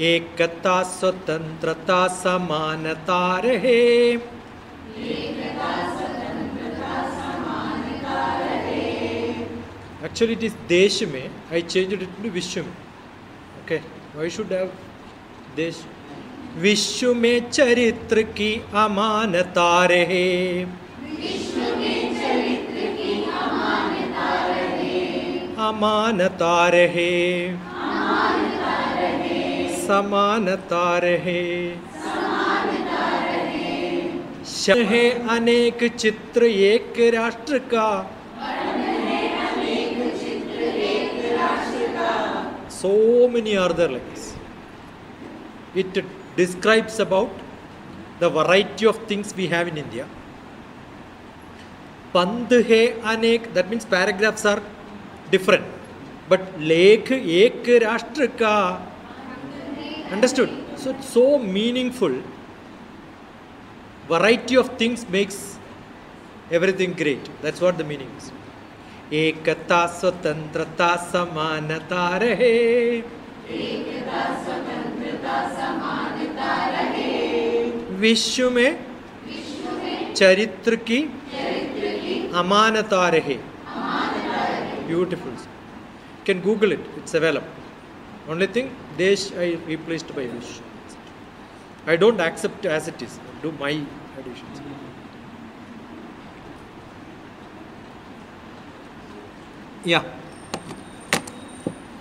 एकता स्वतंत्रता समानता रहे। Actually it is देश में, I changed it to विश्व में. Okay, why should I have देश? विश्व में चरित्र की अमानता रहे। विश्व में चरित्र की अमानता रहे। अमानता रहे। अमानता रहे। समानता रहे। समानता रहे। शब्द है अनेक चित्र एक राष्ट्र का। So many other like this. It describes about the variety of things we have in India. Pandh hai anek, that means paragraphs are different. But lekh ek rashtra ka. Understood? So it's so meaningful. Variety of things makes everything great. That's what the meaning is. एकता स्वतंत्रता समानता रहे। एकता स्वतंत्रता समानता रहे। विश्व में चरित्र की अमानता रहे। Beautiful. You can Google it. It's available. Only thing, Desh I replaced by Vish. I don't accept as it is. I do my additions. Yeah.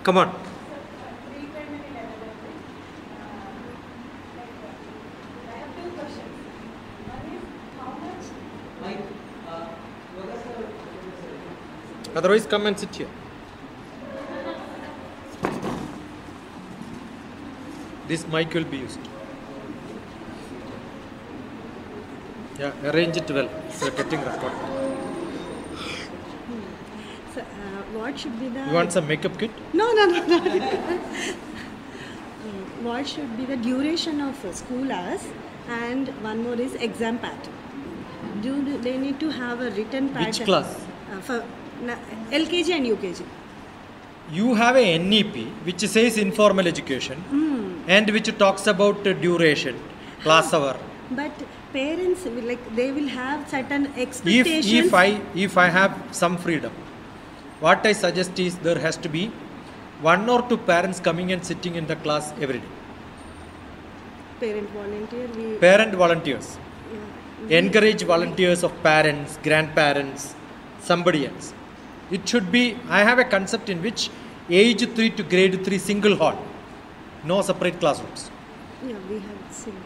Come on. I have two questions. One is how much? Otherwise, come and sit here. This mic will be used. Yeah, arrange it well. So getting recorded. So, what should be the... You want some makeup kit? No. What should be the duration of school hours? And one more is exam pattern. Do they need to have a written pattern? Which class? For LKG and UKG. You have a NEP which says informal education and which talks about duration, class hour. But parents will they will have certain expectations. If I have some freedom, what I suggest is there has to be 1 or 2 parents coming and sitting in the class every day. Parent volunteers. Yeah. Encourage volunteers of parents, grandparents, somebody else. It should be, I have a concept in which age 3 to grade 3 single hall. No separate classrooms. Yeah, we have single.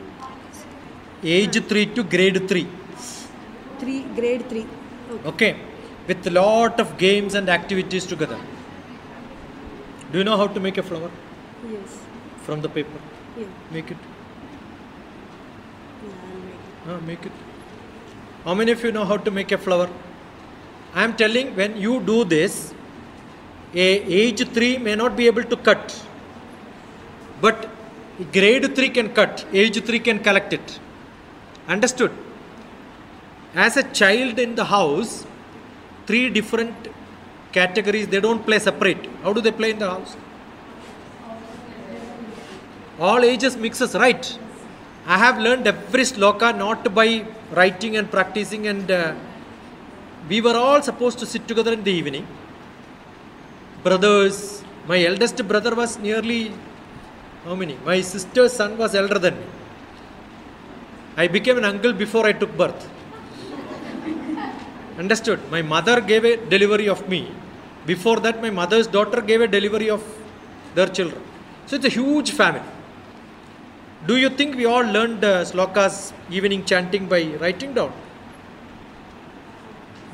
Age 3 to grade 3. Grade 3. Okay. With a lot of games and activities together. Do you know how to make a flower? Yes. From the paper? Yeah. Make it. Yeah, I'll make it. Make it. How many of you know how to make a flower? I am telling, when you do this, age 3 may not be able to cut. But grade 3 can cut. Age 3 can collect it. Understood? As a child in the house, 3 different categories, they don't play separate. How do they play in the house? All ages mixes, right? I have learned every sloka not by writing and practicing, and we were all supposed to sit together in the evening. Brothers, my eldest brother was nearly, how many? My sister's son was elder than me. I became an uncle before I took birth. Understood? My mother gave a delivery of me. Before that, my mother's daughter gave a delivery of their children. So it's a huge family. Do you think we all learned slokas, evening chanting by writing down?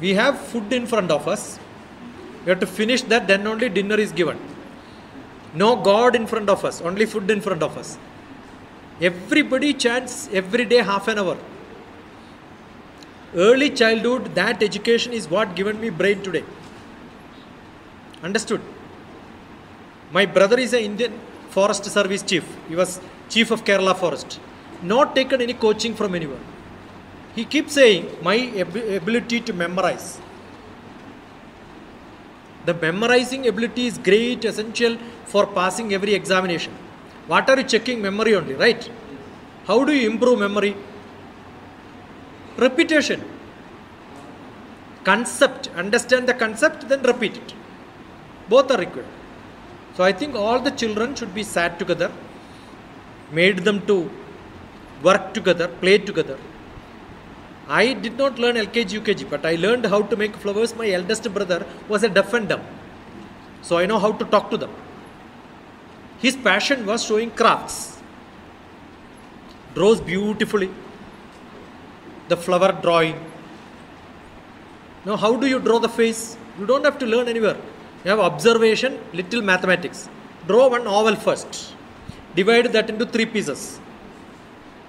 We have food in front of us. We have to finish that, then only dinner is given. No God in front of us, only food in front of us. Everybody chants every day half an hour. Early childhood, that education is what given me brain today. Understood? My brother is an Indian Forest Service chief. He was chief of Kerala Forest. Not taken any coaching from anyone. He keeps saying, my ability to memorize. The memorizing ability is great, essential for passing every examination. What are you checking? Memory only, right? How do you improve memory? Repetition. Concept. Understand the concept, then repeat it. Both are required. So I think all the children should be sat together, made them to work together, play together. I did not learn LKG, UKG, but I learned how to make flowers. My eldest brother was a deaf and dumb. So I know how to talk to them. His passion was showing crafts. Draws beautifully. The flower drawing. Now how do you draw the face? You don't have to learn anywhere. You have observation, little mathematics. Draw one oval first. Divide that into 3 pieces.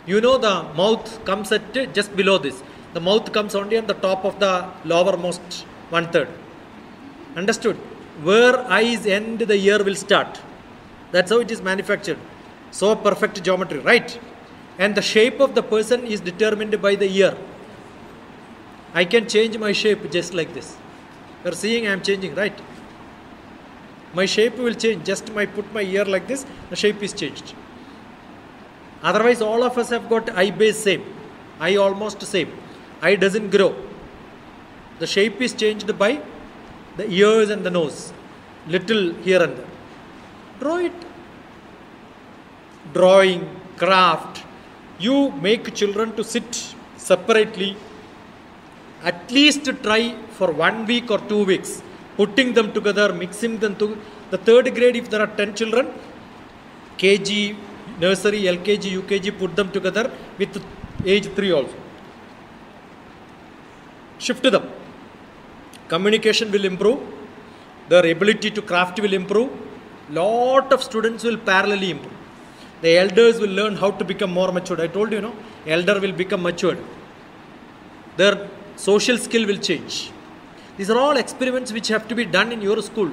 You know the mouth comes at just below this. The mouth comes only on the top of the lowermost 1/3. Understood? Where eyes end, the ear will start. That's how it is manufactured. So perfect geometry, right? And the shape of the person is determined by the ear. I can change my shape just like this. You are seeing I am changing, right? My shape will change. Just I put my ear like this, the shape is changed. Otherwise, all of us have got eye base same. Eye almost same. Eye doesn't grow. The shape is changed by the ears and the nose. Little here and there. Draw it. Drawing, craft. You make children to sit separately. At least try for 1 week or 2 weeks. Putting them together, mixing them to the 3rd grade. If there are 10 children, KG, nursery, LKG, UKG, put them together with age 3 also. Shift them. Communication will improve. Their ability to craft will improve. Lot of students will parallelly improve. The elders will learn how to become more matured. I told you, elder will become matured. Their social skill will change. These are all experiments which have to be done in your school.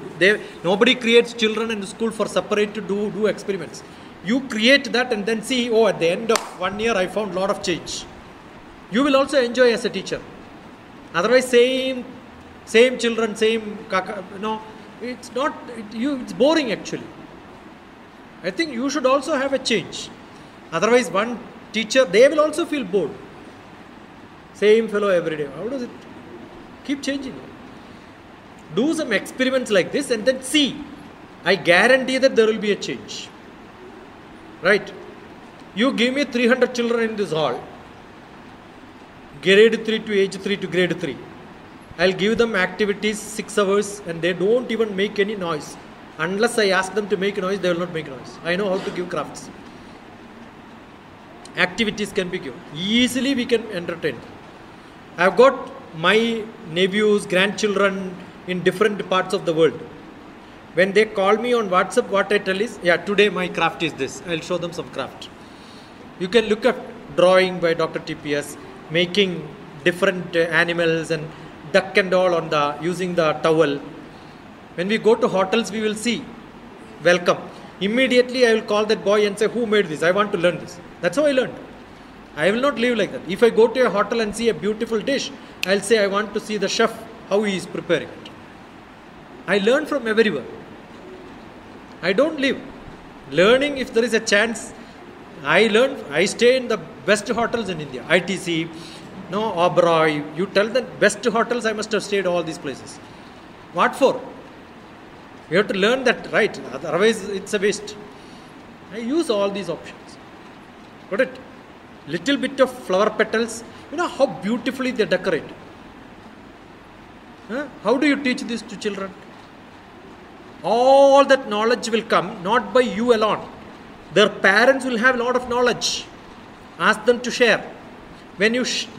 Nobody creates children in the school for separate to do experiments. You create that and then see, at the end of 1 year I found lot of change. You will also enjoy as a teacher. Otherwise, same children, same kaka. No, it's not. It's boring actually. I think you should also have a change. Otherwise, one teacher, they will also feel bored. Same fellow every day. How does it keep changing? Do some experiments like this and then see. I guarantee that there will be a change. Right? You give me 300 children in this hall. Grade 3 to age 3 to grade 3. I'll give them activities 6 hours and they don't even make any noise. Unless I ask them to make noise, they will not make noise. I know how to give crafts. Activities can be given. Easily we can entertain. I've got my nephews, grandchildren in different parts of the world. When they call me on WhatsApp, what I tell is, today my craft is this. I'll show them some craft. You can look up drawing by DrTPS, making different animals and duck and all on using the towel. When we go to hotels, we will see, welcome. Immediately I will call that boy and say, who made this? I want to learn this. That's how I learned. I will not live like that. If I go to a hotel and see a beautiful dish, I'll say, I want to see the chef, how he is preparing it. I learn from everywhere. I don't live. Learning, if there is a chance, I learn. I stay in the best hotels in India. ITC, Oberoi. You tell the best hotels, I must have stayed all these places. What for? You have to learn that, right? Otherwise, it's a waste. I use all these options. Got it? Little bit of flower petals. You know how beautifully they decorate. How do you teach this to children? All that knowledge will come not by you alone. Their parents will have a lot of knowledge. Ask them to share. When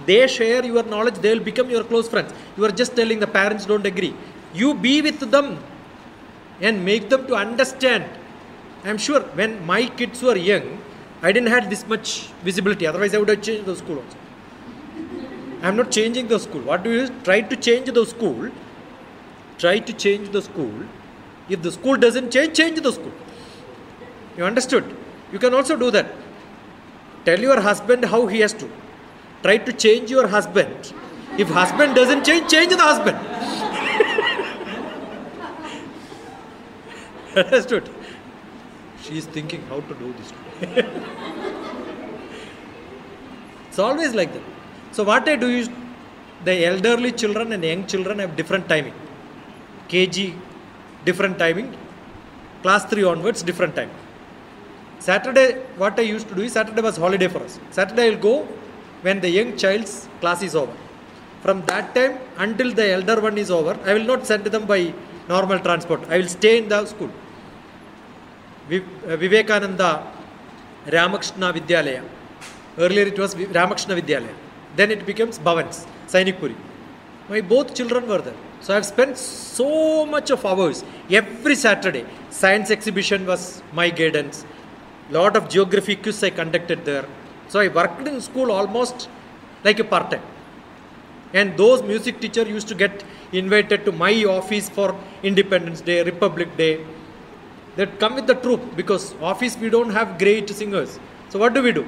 they share your knowledge, they will become your close friends. You are just telling the parents don't agree. You be with them and make them to understand. I am sure when my kids were young, I didn't have this much visibility. Otherwise, I would have changed the school also. I am not changing the school. What do you do? Try to change the school. Try to change the school. If the school doesn't change the school. You understood? You can also do that. Tell your husband how he has to. Try to change your husband. If husband doesn't change the husband. Understood? She is thinking how to do this today. It's always like that. So what I do is, the elderly children and young children have different timing. KG, different timing. Class 3 onwards, different timing. Saturday, what I used to do is, Saturday was holiday for us. Saturday I will go when the young child's class is over. From that time until the elder one is over, I will not send them by normal transport. I will stay in the school. Vivekananda Ramakrishna Vidyalaya. Earlier it was Ramakrishna Vidyalaya. Then it becomes Bhavans, Sainikpuri. My both children were there. So I have spent so much of hours every Saturday. Science exhibition was my guidance. Lot of geography quiz I conducted there. So I worked in school almost like a part-time. And those music teachers used to get invited to my office for Independence Day, Republic Day. They'd come with the troupe, because office we don't have great singers. So what do?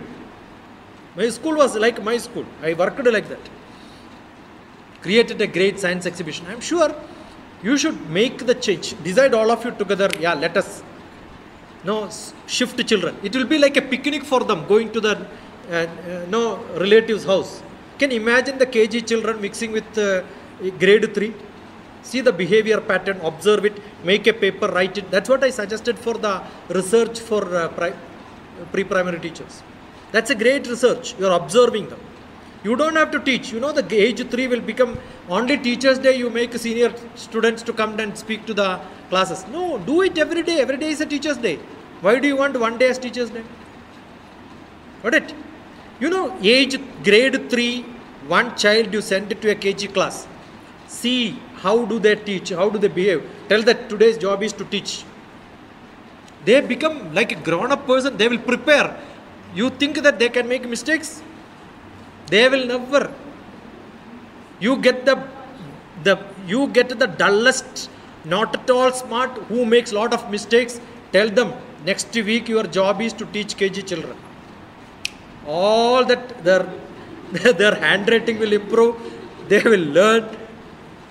My school was like my school. I worked like that. Created a great science exhibition. I'm sure you should make the change. Decide all of you together, yeah, let us shift children. It will be like a picnic for them, going to the relative's house. Can you imagine the KG children mixing with grade 3? See the behavior pattern, observe it, make a paper, write it. That's what I suggested for the research for pre-primary teachers. That's a great research. You are observing them. You don't have to teach. The age 3 will become only Teachers' Day. You make senior students to come and speak to the classes. No, do it every day. Every day is a Teachers' Day. Why do you want one day as Teachers' Day? Got it? Age grade 3, one child you send it to a KG class. See how do they teach, how do they behave. Tell that today's job is to teach. They become like a grown-up person. They will prepare. You think that they can make mistakes? They will never. You get the dullest, not at all smart, who makes lot of mistakes. Tell them next week your job is to teach KG children. All that their handwriting will improve. They will learn.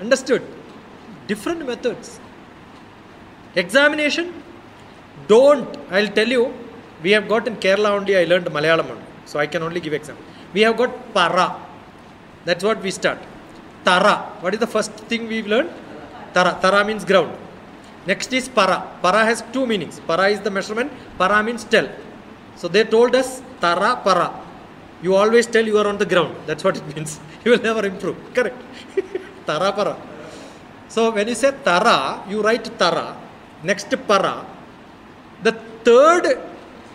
Understood? Different methods. Examination. Don't. I'll tell you. We have got in Kerala only. I learned Malayalam only, so I can only give example. We have got para. That's what we start. Tara. What is the first thing we've learned? Tara. Tara means ground. Next is para. Para has two meanings. Para is the measurement. Para means tell. So they told us tara, para. You always tell you are on the ground. That's what it means. You will never improve. Correct. Tara, para. So when you say tara, you write tara. Next para. The third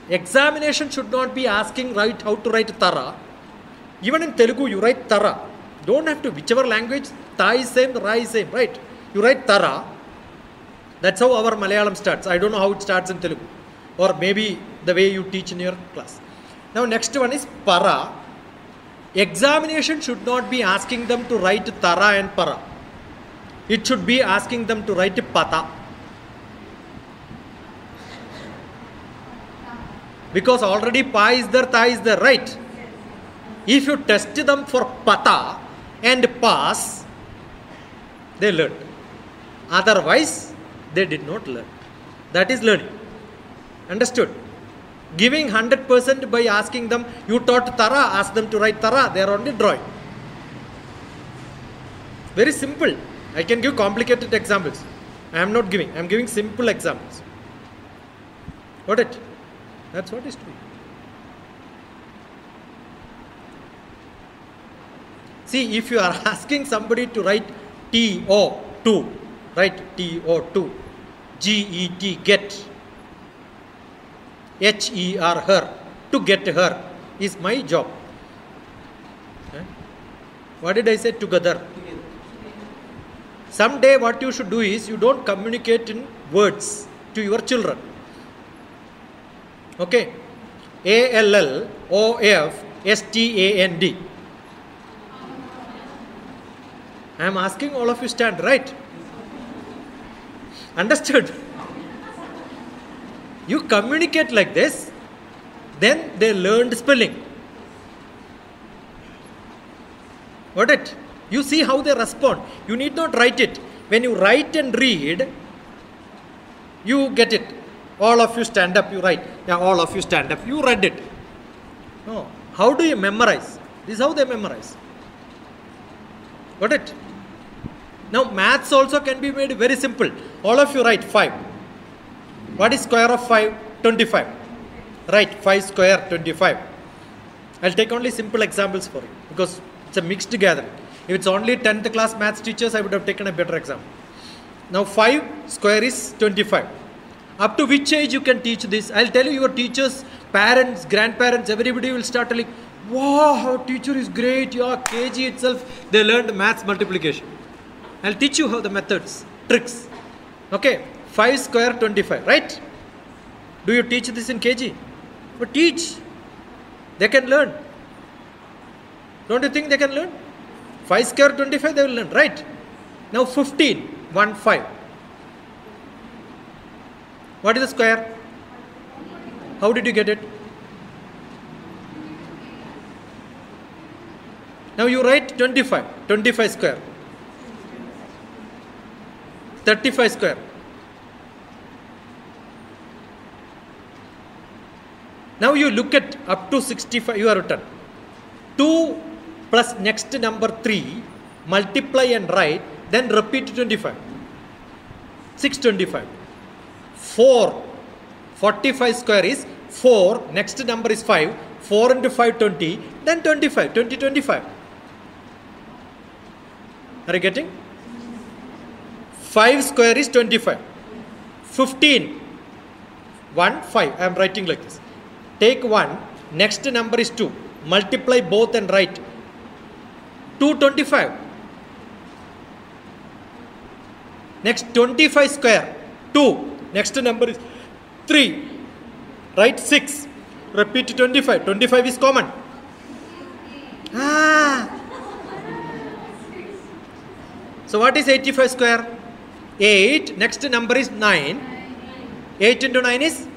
examination should not be asking how to write tara. Even in Telugu, you write tara. Don't have to, whichever language, ta is same, ra is same, right? You write tara. That's how our Malayalam starts. I don't know how it starts in Telugu. Or maybe the way you teach in your class. Now next one is para. Examination should not be asking them to write tara and para. It should be asking them to write pata. Because already pa is there, ta is there, right? If you test them for pata and pass, they learn. Otherwise, they did not learn. That is learning. Understood? Giving 100% by asking them, you taught tara, ask them to write tara, they are only drawing. Very simple. I can give complicated examples. I am not giving. I am giving simple examples. Got it? That's what is to be. See, if you are asking somebody to write TO2, write TO2, GET, get, HER, her, to get her, is my job. What did I say? Together. Someday what you should do is, you don't communicate in words to your children. Okay? ALLOFSTAND. I am asking all of you stand, right? Understood? You communicate like this, then they learned spelling. Got it? You see how they respond. You need not write it. When you write and read, you get it. All of you stand up, you write. Yeah, all of you stand up, you read it. No. How do you memorize? This is how they memorize. Got it? Now maths also can be made very simple. All of you write 5. What is square of 5? 25. Write 5 square 25. I'll take only simple examples for you because it's a mixed gathering. If it's only 10th class maths teachers, I would have taken a better example. Now 5 square is 25. Up to which age you can teach this? I'll tell you, your teachers, parents, grandparents, everybody will start telling, wow, our teacher is great. Yeah, KG itself, they learned maths multiplication. I'll teach you how the methods, tricks. Okay, 5 square 25, right? Do you teach this in KG? But teach. They can learn. Don't you think they can learn? 5 square 25, they will learn, right? Now 15, 1, 5. What is the square? How did you get it? Now you write 25, 25 square. 35 square. Now you look at up to 65, you are written. 2 plus next number 3, multiply and write, then repeat 25. 625. 4, 45 square is 4, next number is 5, 4 into 5, 20, then 25, 20, 25. Are you getting? 5 square is 25. 15, 1, 5, I am writing like this. Take 1, next number is 2, multiply both and write 225. Next 25 square, 2. Next number is 3. Write 6. Repeat 25. 25 is common. So what is 85 square? 8. Next number is 9. 8 into 9 is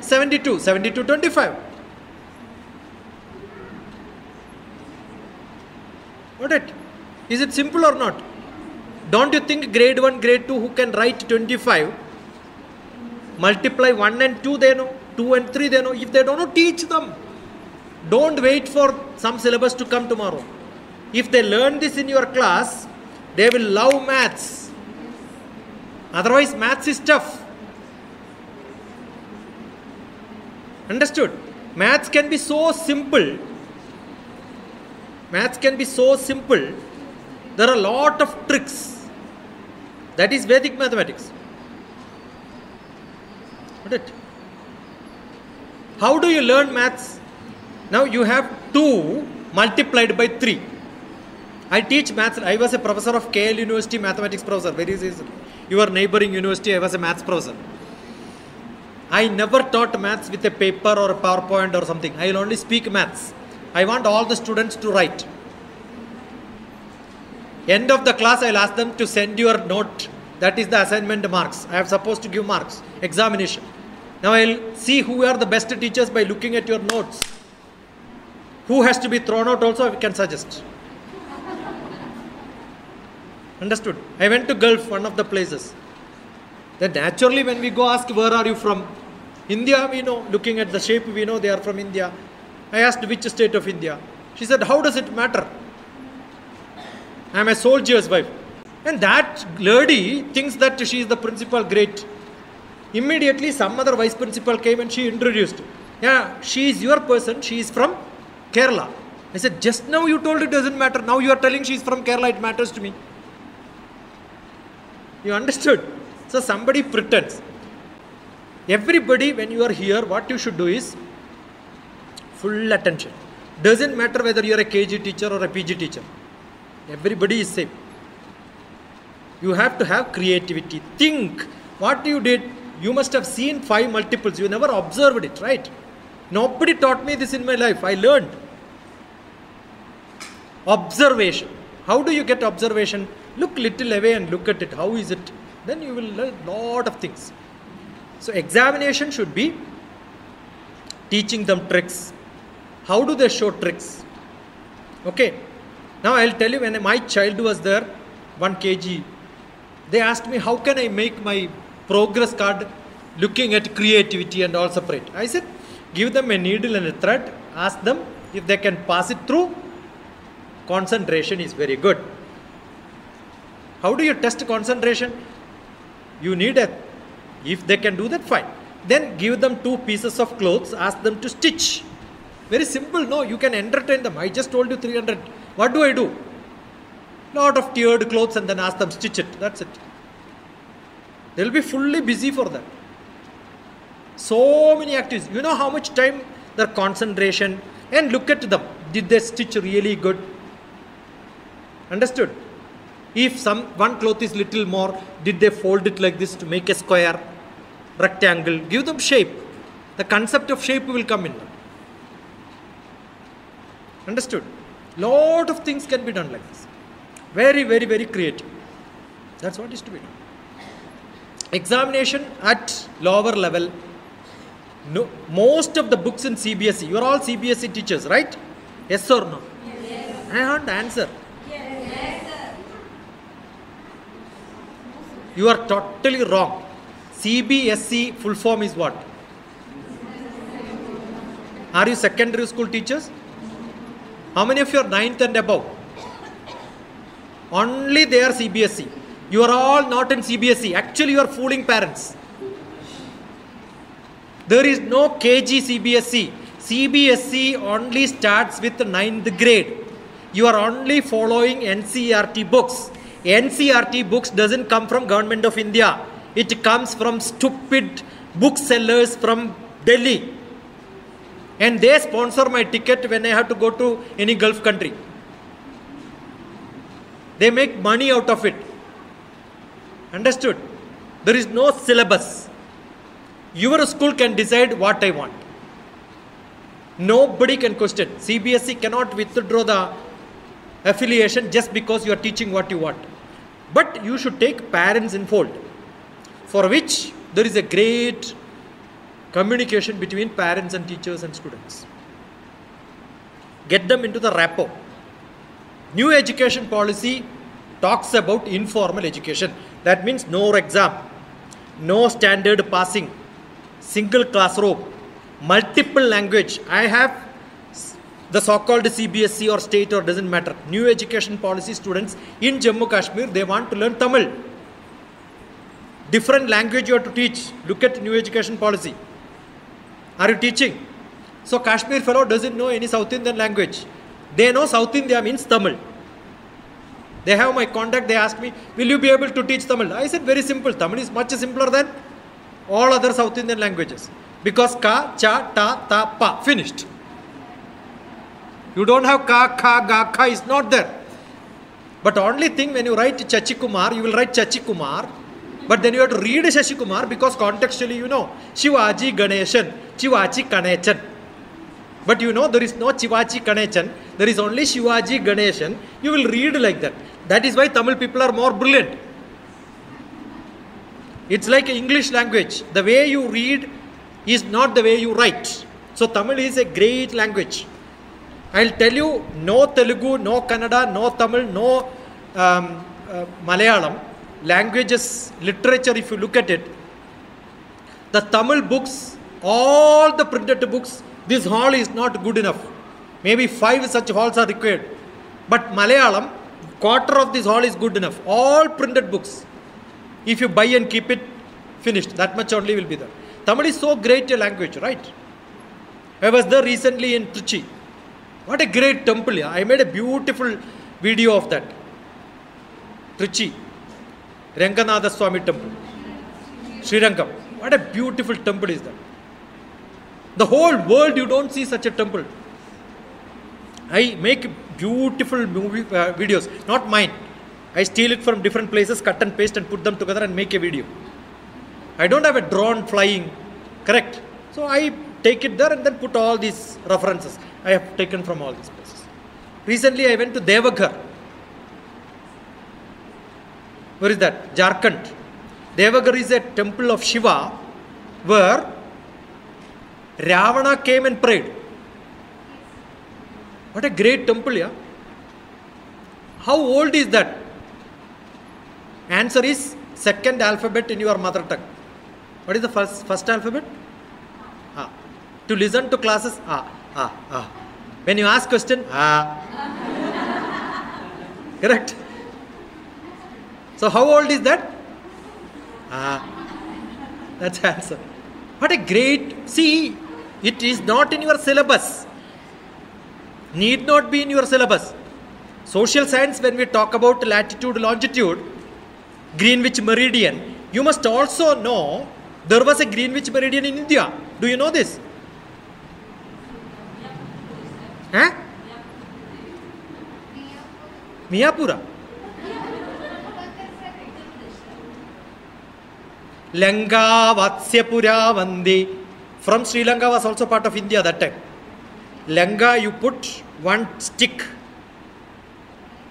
72. 72, 25. Got it? Is it simple or not? Don't you think grade 1, grade 2 who can write 25, multiply 1 and 2 they know, 2 and 3 they know. If they don't know, teach them. Don't wait for some syllabus to come tomorrow. If they learn this in your class, they will love maths. Otherwise, maths is tough. Understood? Maths can be so simple. Maths can be so simple. There are a lot of tricks. That is Vedic mathematics. Got it? How do you learn maths? Now you have 2 multiplied by 3. I teach maths. I was a professor of KL University mathematics professor. Very easy. Your neighboring university, I was a maths professor. I never taught maths with a paper or a PowerPoint or something. I will only speak maths. I want all the students to write. End of the class, I will ask them to send your note. That is the assignment marks. I am supposed to give marks. Examination. Now I will see who are the best teachers by looking at your notes. Who has to be thrown out also, I can suggest. Understood? I went to Gulf, one of the places. Then naturally when we go ask, where are you from? India, we know. Looking at the shape, we know they are from India. I asked which state of India. She said, how does it matter? I am a soldier's wife. And that lady thinks that she is the principal, great. Immediately some other vice principal came and she introduced. Yeah, she is your person, she is from Kerala. I said, just now you told it doesn't matter. Now you are telling she is from Kerala, it matters to me. You understood? So somebody pretends. Everybody, when you are here, what you should do is full attention. Doesn't matter whether you are a KG teacher or a PG teacher. Everybody is same. You have to have creativity. Think what you did. You must have seen 5 multiples. You never observed it, right? Nobody taught me this in my life. I learned. Observation. How do you get observation? Look little away and look at it. How is it? Then you will learn a lot of things. So examination should be teaching them tricks. How do they show tricks? Okay. Now I will tell you, when my child was there, 1 kg, they asked me, how can I make my progress card looking at creativity and all separate. I said, give them a needle and a thread, ask them if they can pass it through. Concentration is very good. How do you test concentration? You need if they can do that, fine. Then give them 2 pieces of clothes, ask them to stitch. Very simple, no? You can entertain them. I just told you 300. What do I do? Lot of tiered clothes and then ask them stitch it. That's it. They will be fully busy for that. So many activities. You know how much time their concentration, and look at them. Did they stitch really good? Understood? If one cloth is little more, did they fold it like this to make a square, rectangle? Give them shape. The concept of shape will come in. Understood? Lot of things can be done like this. Very, very, very creative. That's what is to be done. Examination at lower level. No, most of the books in CBSE, you are all CBSE teachers, right? Yes or no? Yes. I want answer. Yes, sir. You are totally wrong. CBSE full form is what? Are you secondary school teachers? How many of you are 9th and above? Only they are CBSE. You are all not in CBSE. Actually, you are fooling parents. There is no KG CBSE. CBSE only starts with the 9th grade. You are only following NCERT books. NCERT books doesn't come from Government of India. It comes from stupid booksellers from Delhi. And they sponsor my ticket when I have to go to any Gulf country. They make money out of it. Understood? There is no syllabus. Your school can decide what I want. Nobody can question. CBSE cannot withdraw the affiliation just because you are teaching what you want. But you should take parents in fold, for which there is a great communication between parents and teachers and students. Get them into the rapport. New education policy talks about informal education. That means no exam, no standard passing, single classroom, multiple language. I have the so-called CBSE or state or doesn't matter. New education policy students in Jammu Kashmir, they want to learn Tamil. Different language you have to teach. Look at new education policy. Are you teaching? So Kashmir fellow doesn't know any South Indian language. They know South India means Tamil. They have my contact. They ask me, will you be able to teach Tamil? I said, very simple. Tamil is much simpler than all other South Indian languages. Because ka, cha, ta, ta, pa. Finished. You don't have ka, kha, ga, kha is not there. But only thing, when you write Chachi Kumar, you will write Chachi Kumar. But then you have to read Shashi Kumar because contextually you know Shivaji Ganeshan, Shivaji Kanechan. But you know there is no Shivaji Kanechan, there is only Shivaji Ganeshan. You will read like that. That is why Tamil people are more brilliant. It's like English language. The way you read is not the way you write. So Tamil is a great language. I'll tell you, no Telugu, no Kannada, no Tamil, no Malayalam. Languages, literature, if you look at it, the Tamil books, all the printed books, this hall is not good enough. Maybe 5 such halls are required. But Malayalam, quarter of this hall is good enough. All printed books. If you buy and keep it, finished. That much only will be there. Tamil is so great a language, right? I was there recently in Trichy. What a great temple. Yeah? I made a beautiful video of that. Trichy. Ranganatha Swami temple. Sri Rangam. What a beautiful temple is that. The whole world you don't see such a temple. I make beautiful movie videos. Not mine. I steal it from different places, cut and paste and put them together and make a video. I don't have a drone flying. Correct. So I take it there and then put all these references. I have taken from all these places. Recently I went to Devaghar. Where is that? Jharkhand. Devaghar is a temple of Shiva where Ravana came and prayed. What a great temple, yeah? How old is that? Answer is second alphabet in your mother tongue. What is the first alphabet? A. To listen to classes, A. When you ask question, A. Correct? So how old is that? That's the answer. What a great, see, it is not in your syllabus. Need not be in your syllabus. Social science, when we talk about latitude, longitude, Greenwich meridian, you must also know there was a Greenwich meridian in India. Do you know this? Miyapura. Lanka Vatsyapura Vande. From Sri Lanka was also part of India that time. Lanka, you put one stick.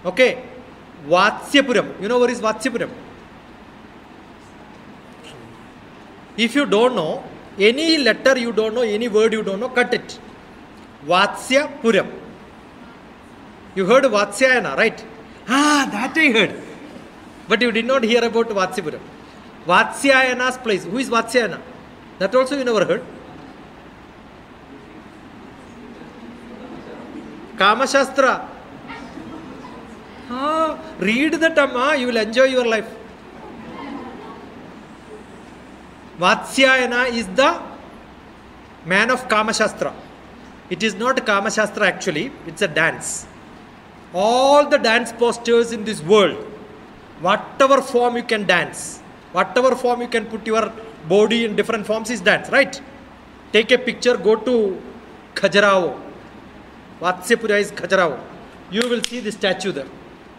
Okay. Vatsyapura. You know where is Vatsyapura? If you don't know, any letter you don't know, any word you don't know, cut it. Vatsyapura. You heard Vatsyayana, right? That I heard. But you did not hear about Vatsyapura. Vatsyayana's place. Who is Vatsyayana? That also you never heard. Kamashastra. Read the Dhamma, you will enjoy your life. Vatsyayana is the man of Kamashastra. It is not Kamashastra actually, it's a dance. All the dance postures in this world, whatever form you can dance, whatever form you can put your body in different forms is dance, right? Take a picture, go to Khajuraho. Vatsyapura is Khajuraho. You will see the statue there.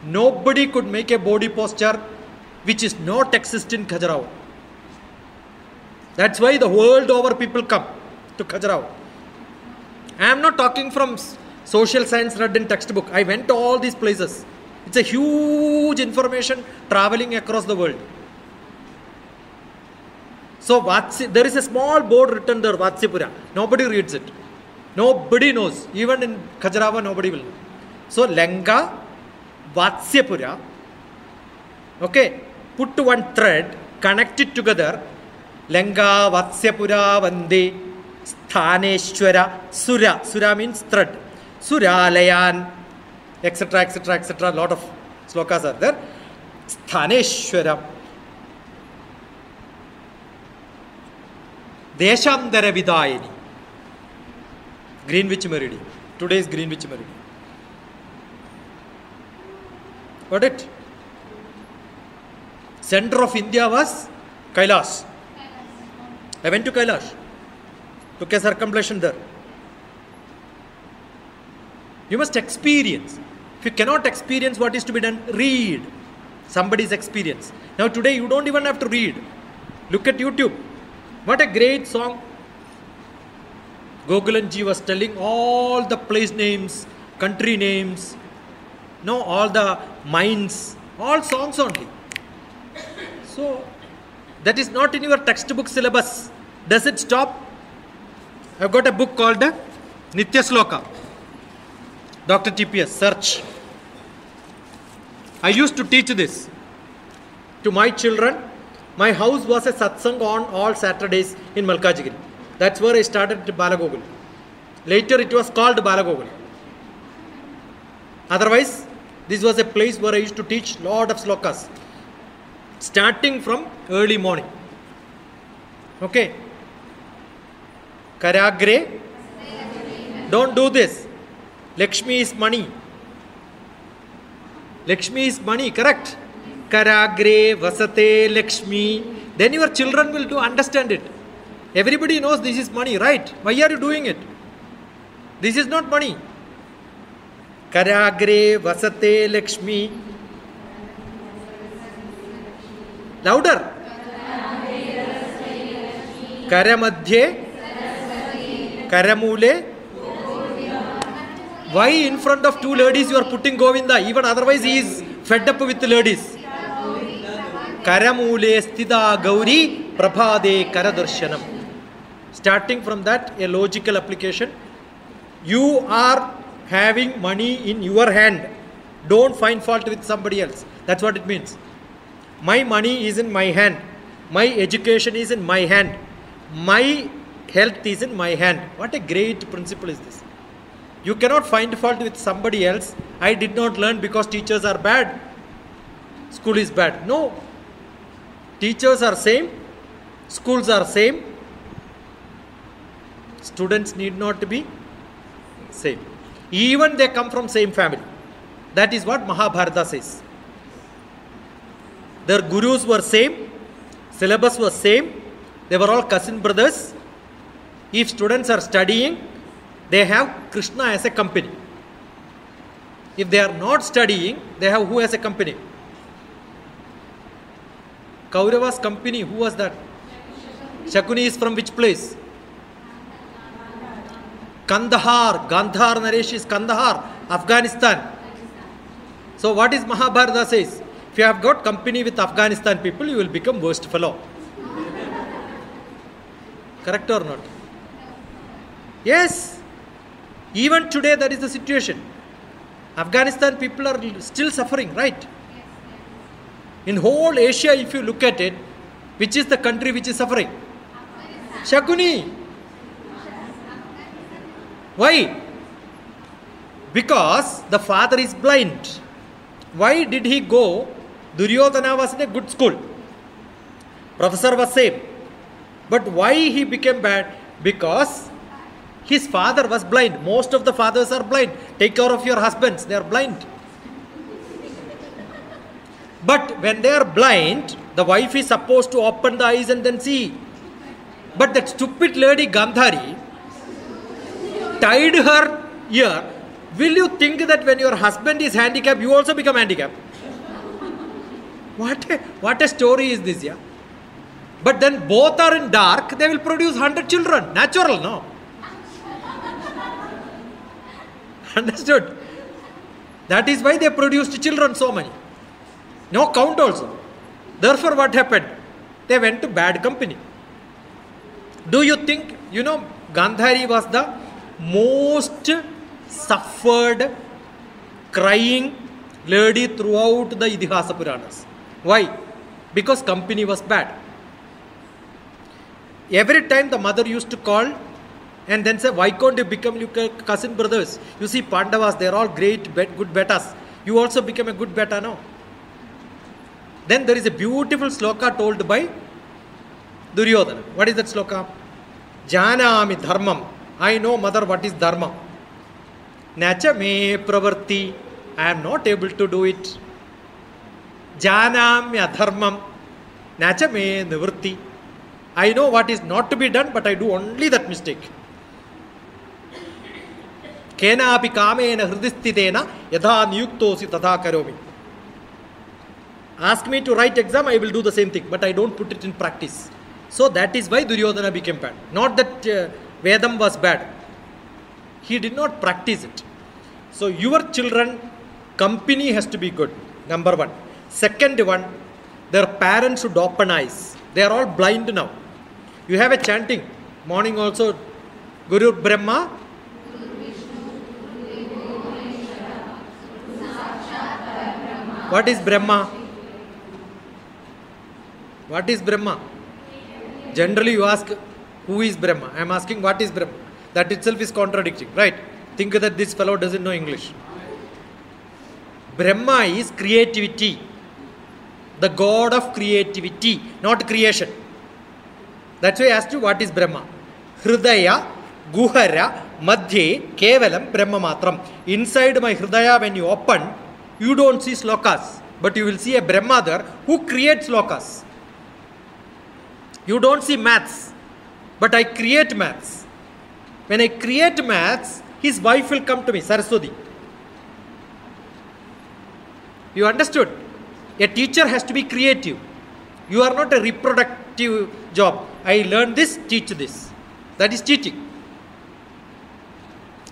Nobody could make a body posture which is not exist in Khajuraho. That's why the world over people come to Khajuraho. I am not talking from social science read in textbook. I went to all these places. It's a huge information traveling across the world. So there is a small board written there, Vatsyapura. Nobody reads it. Nobody knows. Even in Khajuraho, nobody will know. So Lanka, Vatsyapura. Okay. Put to one thread, connect it together. Lanka, Vatsyapura, Vande, Sthaneshwara, Sura. Sura means thread. Suralayan, etc., etc., etc. Lot of slokas are there. Sthaneshwara. Deshandara Vidayini. Greenwich meridian. Today is Greenwich meridian. Got it? Center of India was Kailash. I went to Kailash. Took a circumambulation there. You must experience. If you cannot experience what is to be done, read somebody's experience. Now today you don't even have to read. Look at YouTube. What a great song. Gokulanji was telling all the place names, country names, all the mines, all songs only. So, that is not in your textbook syllabus. Does it stop? I've got a book called Nitya Sloka. DrTPS, search. I used to teach this to my children. My house was a satsang on all Saturdays in Malkajgiri. That's where I started Balagogul. Later it was called Balagogul. Otherwise, this was a place where I used to teach lot of slokas. Starting from early morning. Okay. Karagre. Don't do this. Lakshmi is money. Lakshmi is money, correct? Karagre, Vasate, Lakshmi. Then your children will understand it. Everybody knows this is money, right? Why are you doing it? This is not money. Karagre, Vasate, Lakshmi. Louder. Karamadhye, Karamule. Why in front of two ladies you are putting Govinda? Even otherwise he is fed up with the ladies. Karamule Sthida Gauri Prabhade Karadarshanam. Starting from that, a logical application. You are having money in your hand. Don't find fault with somebody else. That's what it means. My money is in my hand. My education is in my hand. My health is in my hand. What a great principle is this. You cannot find fault with somebody else. I did not learn because teachers are bad. School is bad. No. Teachers are same. Schools are same. Students need not to be same. Even they come from same family. That is what Mahabharata says. Their gurus were same. Syllabus was same. They were all cousin brothers. If students are studying, they have Krishna as a company. If they are not studying, they have who as a company? Kaurava's company, who was that? Shakuni is from which place? Kandahar. Gandhar Naresh is Kandahar, Afghanistan. So what is Mahabharata says? If you have got company with Afghanistan people, you will become worst fellow. Correct or not? Yes. Even today that is the situation. Afghanistan people are still suffering, right? In whole Asia, if you look at it, which is the country which is suffering? Shakuni. Why? Because the father is blind. Why did he go? Duryodhana was in a good school. Professor was same. But why he became bad? Because his father was blind. Most of the fathers are blind. Take care of your husbands. They are blind. But when they are blind, the wife is supposed to open the eyes and then see. But that stupid lady Gandhari tied her ear. Will you think that when your husband is handicapped, you also become handicapped? What a story is this, yeah? But then both are in dark, they will produce 100 children. Natural, no? Understood? That is why they produced children so many. No count also. Therefore what happened? They went to bad company. Do you think, Gandhari was the most suffered, crying lady throughout the Idihasa Puranas. Why? Because company was bad. Every time the mother used to call and then say, why can't you become your cousin brothers? You see Pandavas, they are all great, good betas. You also become a good beta now. Then there is a beautiful sloka told by Duryodhana. What is that sloka? Janami dharmam. I know, mother, what is dharma. Nacha me pravarti. I am not able to do it. Janamya dharmam. Nacha me nivritti. I know what is not to be done, but I do only that mistake. Kena api kamena hridistitena yadha niyuktosi tadha karomi. Ask me to write exam, I will do the same thing, but I don't put it in practice. So that is why Duryodhana became bad. Not that Vedam was bad. He did not practice it. So your children, company has to be good. Number one. Second one, their parents should open eyes. They are all blind now. You have a chanting. Morning also, Guru Brahma. What is Brahma? What is Brahma? Generally you ask, who is Brahma? I am asking, what is Brahma? That itself is contradicting, right? Think that this fellow doesn't know English. Brahma is creativity. The god of creativity, not creation. That's why I asked you, what is Brahma? Hridaya, Guhara, Madhye, Kevalam, Brahma Matram. Inside my Hridaya, when you open, you don't see slokas, but you will see a Brahma there who creates slokas. You don't see maths, but I create maths. When I create maths, his wife will come to me, Saraswati. You understood? A teacher has to be creative. You are not a reproductive job. I learn this, teach this. That is teaching.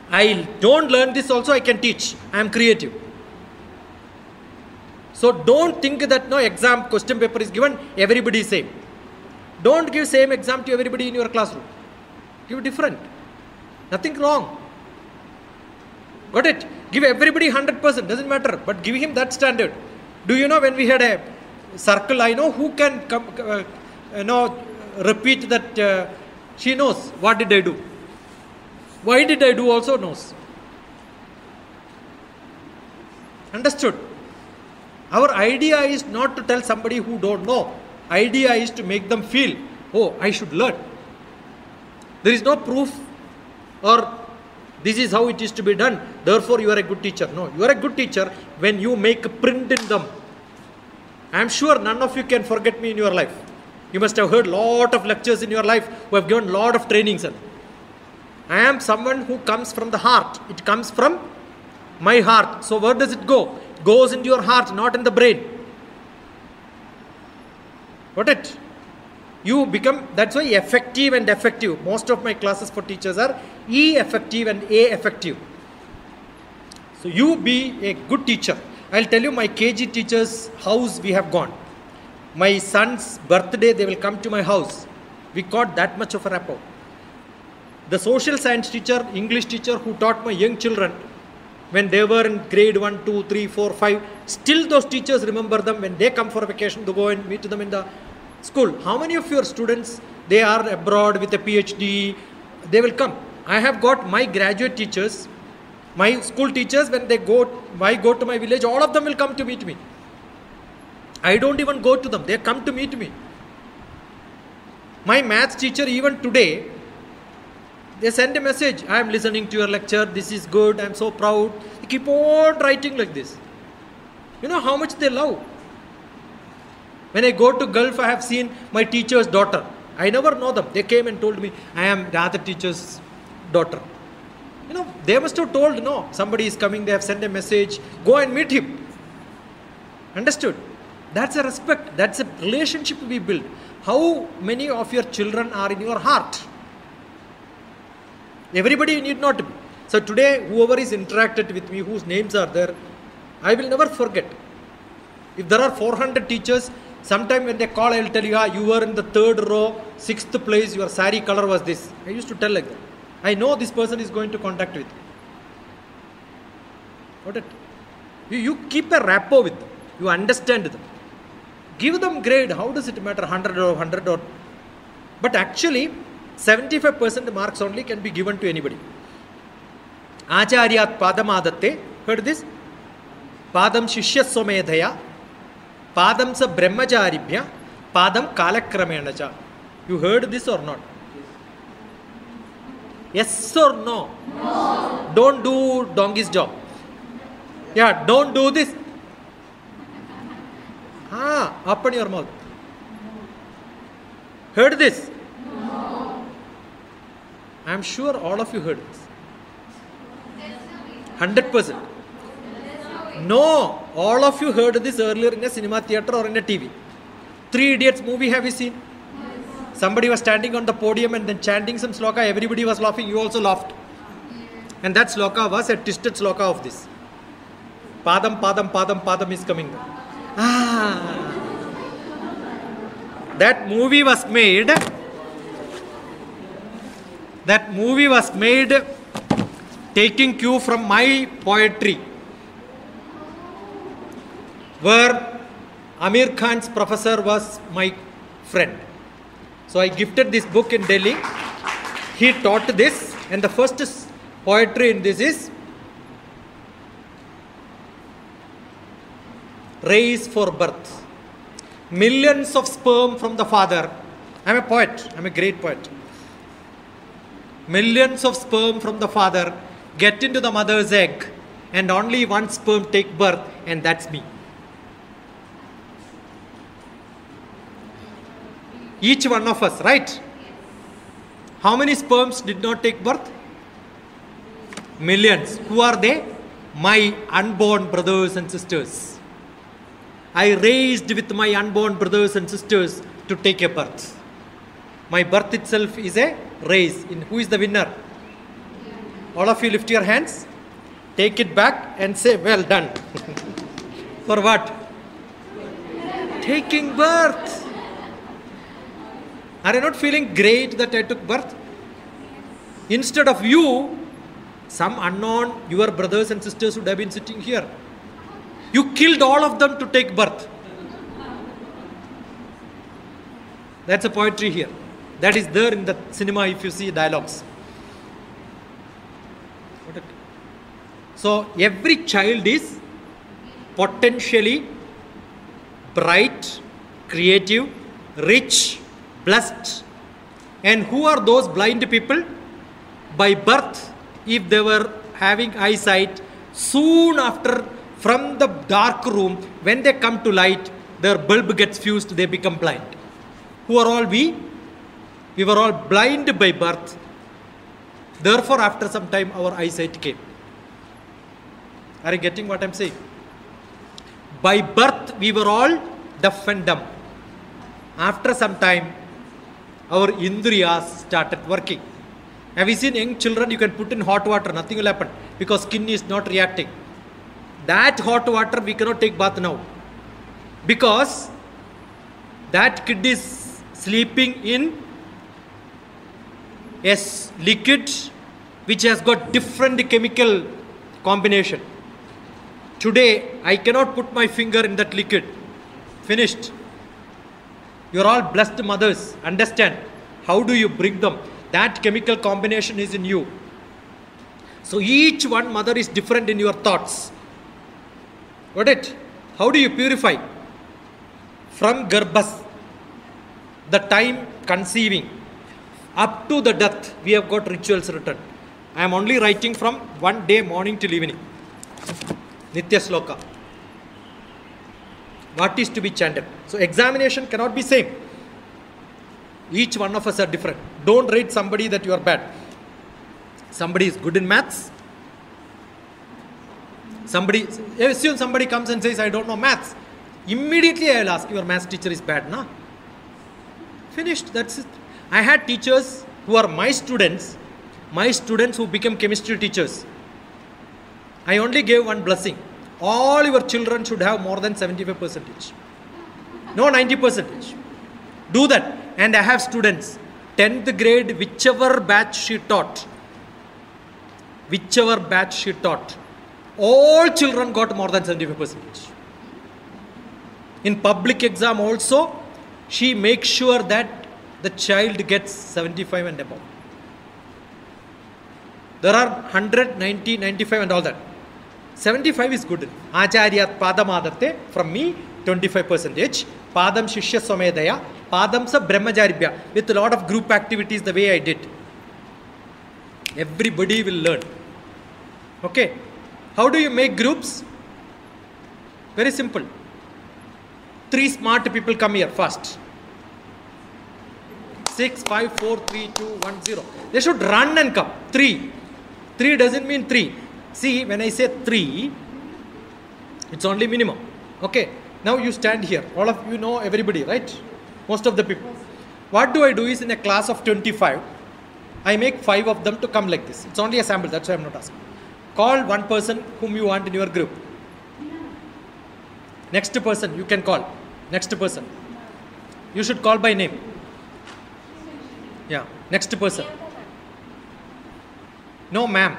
I don't learn this also, I can teach. I am creative. So don't think that no exam question paper is given, everybody is same. Don't give same exam to everybody in your classroom. Give different. Nothing wrong. Got it? Give everybody 100%, doesn't matter. But give him that standard. Do you know when we had a circle, I know who can repeat that she knows what did I do. Why did I do also knows. Understood? Our idea is not to tell somebody who don't know. Idea is to make them feel, oh, I should learn. There is no proof or this is how it is to be done. Therefore, you are a good teacher. No, you are a good teacher when you make a print in them. I am sure none of you can forget me in your life. You must have heard lot of lectures in your life who have given lot of trainings. I am someone who comes from the heart. It comes from my heart. So where does it go? It goes into your heart, not in the brain. Got it? You become, that's why effective and effective. Most of my classes for teachers are E effective and A effective. So you be a good teacher. I'll tell you my KG teacher's house we have gone. My son's birthday, they will come to my house. We got that much of a rapport. The social science teacher, English teacher who taught my young children when they were in grade 1, 2, 3, 4, 5, still those teachers remember them. When they come for a vacation to go and meet them in the school. How many of your students, they are abroad with a PhD, they will come. I have got my graduate teachers, my school teachers, when they go to my village, all of them will come to meet me. I don't even go to them, they come to meet me. My maths teacher, even today, they send a message, I am listening to your lecture, this is good, I am so proud. They keep on writing like this. You know how much they love. When I go to Gulf, I have seen my teacher's daughter. I never know them. They came and told me, I am the other teacher's daughter. You know, they must have told, no, somebody is coming, they have sent a message, go and meet him. Understood? That's a respect, that's a relationship we build. How many of your children are in your heart? Everybody need not be. So today, whoever is interacted with me, whose names are there, I will never forget. If there are 400 teachers, sometime when they call, I will tell you, you were in the 3rd row, 6th place, your sari color was this. I used to tell like that. I know this person is going to contact with you. Got it? You keep a rapport with them. You understand them. Give them grade. How does it matter? 100 or 100 or... But actually, 75% marks only can be given to anybody. Acharyat padam adatte. Heard this? Padam shishya somedhaya. Padam sa brahmacharibhya. Padam kalakramenacha. You heard this or not? Yes or no? No. Don't do donkey's job. Yeah, don't do this. Open your mouth. Heard this? No. I am sure all of you heard this. 100%. No, all of you heard this earlier in a cinema theatre or in a TV. 3 Idiots movie have you seen? Yes. Somebody was standing on the podium and then chanting some sloka. Everybody was laughing. You also laughed. And that sloka was a twisted sloka of this. Padam, padam, padam, padam is coming. That movie was made. That movie was made taking cue from my poetry, where Amir Khan's professor was my friend. So I gifted this book in Delhi. He taught this, and the first poetry in this is Race for birth. Millions of sperm from the father. I am a poet. I am a great poet. Millions of sperm from the father get into the mother's egg, and only one sperm take birth, and that's me. Each one of us, right? How many sperms did not take birth? Millions. Who are they? My unborn brothers and sisters. I raised with my unborn brothers and sisters to take a birth. My birth itself is a race. Who is the winner? All of you lift your hands. Take it back and say, well done. For what? Taking birth. Are you not feeling great that I took birth? Instead of you, some unknown, your brothers and sisters would have been sitting here. You killed all of them to take birth. That's a poetry here. That is there in the cinema if you see dialogues. So every child is potentially bright, creative, rich, blessed. And who are those blind people? By birth, if they were having eyesight, soon after from the dark room, when they come to light, their bulb gets fused, they become blind. Who are all we? We were all blind by birth. Therefore, after some time, our eyesight came. Are you getting what I'm saying? By birth, we were all deaf and dumb. After some time, our indriyas started working. Have you seen young children? You can put in hot water, nothing will happen because skin is not reacting. That hot water, we cannot take bath now because that kid is sleeping in a liquid which has got different chemical combination. Today, I cannot put my finger in that liquid. Finished. You are all blessed mothers. Understand. How do you bring them? That chemical combination is in you. So each one mother is different in your thoughts. Got it? How do you purify? From garbhas, the time conceiving, up to the death, we have got rituals written. I am only writing from one day morning till evening. Nitya Sloka. What is to be chanted? So examination cannot be same. Each one of us are different. Don't rate somebody that you are bad. Somebody is good in maths. Assume somebody comes and says, I don't know maths. Immediately I will ask, your maths teacher is bad, na? Finished, that's it. I had teachers who are my students who became chemistry teachers. I only gave one blessing. All your children should have more than 75%. No 90%. Do that. And I have students, 10th grade, whichever batch she taught, all children got more than 75%. In public exam also, she makes sure that the child gets 75 and above. There are 100, 90, 95 and all that. 75 is good. Acharyat Padamadate, from me, 25%. Padam Shishya Somedaya, Padam Sa Brahmajaribhya, with a lot of group activities the way I did. Everybody will learn. Okay. How do you make groups? Very simple. 3 smart people come here fast. 6, 5, 4, 3, 2, 1, 0. They should run and come. 3. 3 doesn't mean 3. See, when I say 3, it's only minimum. Okay. Now you stand here. All of you know everybody, right? Most of the people. What do I do is in a class of 25, I make 5 of them to come like this. It's only a sample. That's why I'm not asking. Call one person whom you want in your group. Next person you can call. Next person. You should call by name. Yeah. Next person. No, ma'am.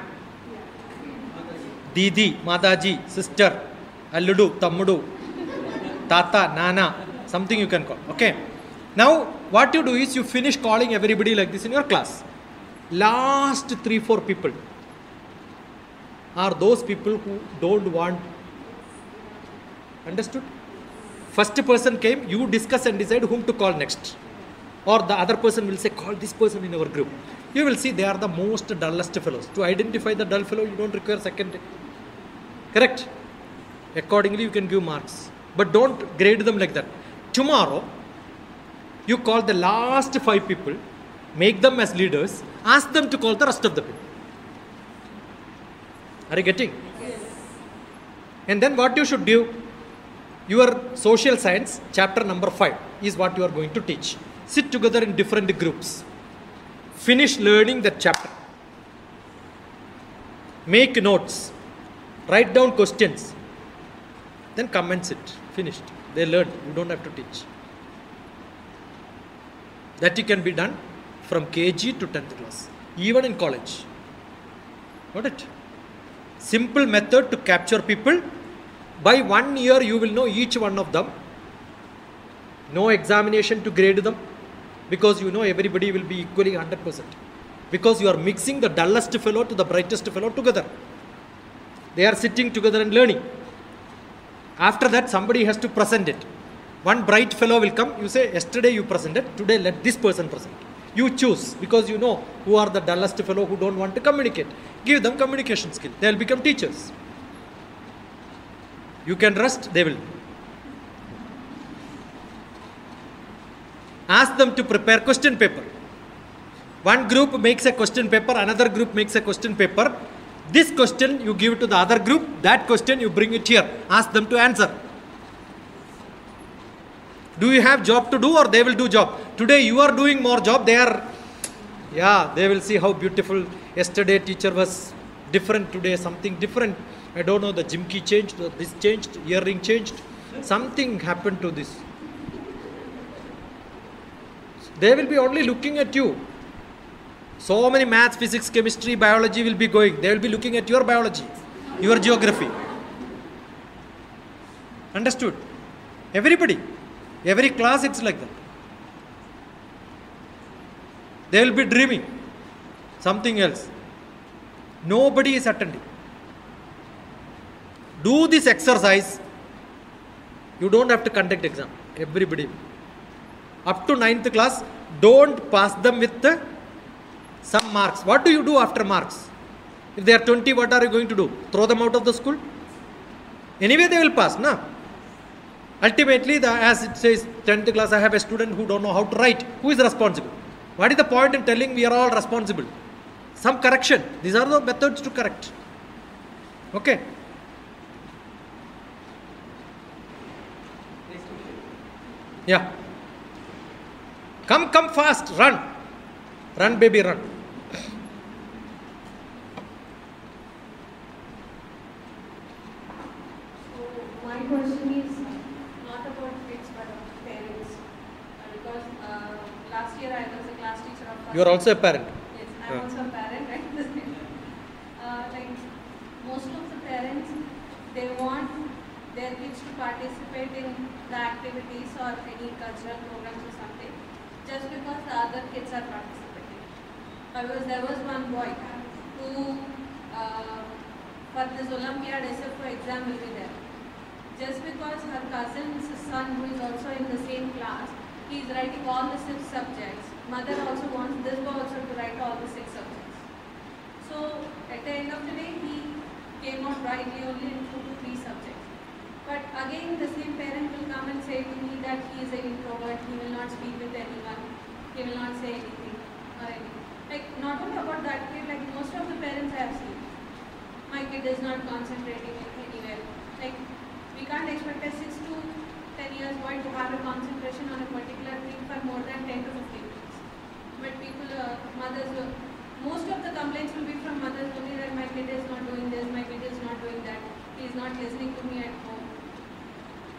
Didi, Mataji, sister, Alludu, Tammudu, Tata, Nana, something you can call. Okay. Now, what you do is you finish calling everybody like this in your class. Last 3-4 people are those people who don't want. Understood? First person came, you discuss and decide whom to call next. Or the other person will say, call this person in our group. You will see they are the most dullest fellows. To identify the dull fellow, you don't require second. Correct? Accordingly, you can give marks. But don't grade them like that. Tomorrow, you call the last 5 people, make them as leaders, ask them to call the rest of the people. Are you getting? Yes. And then what you should do, your social science, chapter number 5, is what you are going to teach. Sit together in different groups. Finish learning that chapter. Make notes. Write down questions. Then come and sit. Finished. They learned. You don't have to teach. That can be done from KG to 10th class. Even in college. Got it? Simple method to capture people. By 1 year, you will know each one of them. No examination to grade them. because you know everybody will be equally 100%. Because you are mixing the dullest fellow to the brightest fellow together. They are sitting together and learning. After that, somebody has to present it. One bright fellow will come, you say, yesterday you presented, today let this person present. You choose, because you know who are the dullest fellow who don't want to communicate. Give them communication skill. They will become teachers. You can rest, they will. Ask them to prepare question paper. One group makes a question paper, another group makes a question paper. This question you give to the other group, that question you bring it here. Ask them to answer. Do you have job to do, or they will do job? Today you are doing more job, they will see how beautiful. Yesterday teacher was different, today something different. I don't know, the jimki changed, this changed, earring changed. Something happened to this. They will be only looking at you. So many maths, physics, chemistry, biology will be going. They will be looking at your biology, your geography. Understood? Everybody. Every class it's like that. They will be dreaming something else. Nobody is attending. Do this exercise. You don't have to conduct exam. Everybody. Up to 9th class, don't pass them with some marks. What do you do after marks? If they are 20, what are you going to do? Throw them out of the school? Anyway, they will pass, na? Ultimately, as it says, 10th class, I have a student who don't know how to write. Who is responsible? What is the point in telling we are all responsible? Some correction. These are the methods to correct. Okay. Yeah. Come fast, run. Run, baby, run. So, my question is not about kids but about parents. Because last year I was a class teacher of... You are also a parent? Yes, I am also a parent, right? Like most of the parents, they want their kids to participate in the activities or any cultural programs or something, just because the other kids are participating. There was one boy who, for this Olympiad SFO exam will be there. Just because her cousin's son, who is also in the same class, he is writing all the 6 subjects. Mother also wants this boy also to write all the 6 subjects. So at the end of the day, he came out rightly only in 2 to 3 subjects. But again, the same parent will come and say to me that he is an introvert, he will not speak with anyone, he will not say anything or anything. Like, not only about that kid, like most of the parents I have seen, my kid is not concentrating anywhere. Like, we can't expect a 6 to 10 years boy to have a concentration on a particular thing for more than 10 to 15 minutes. But people, mothers, most of the complaints will be from mothers only that my kid is not doing this, my kid is not doing that, he is not listening to me at home.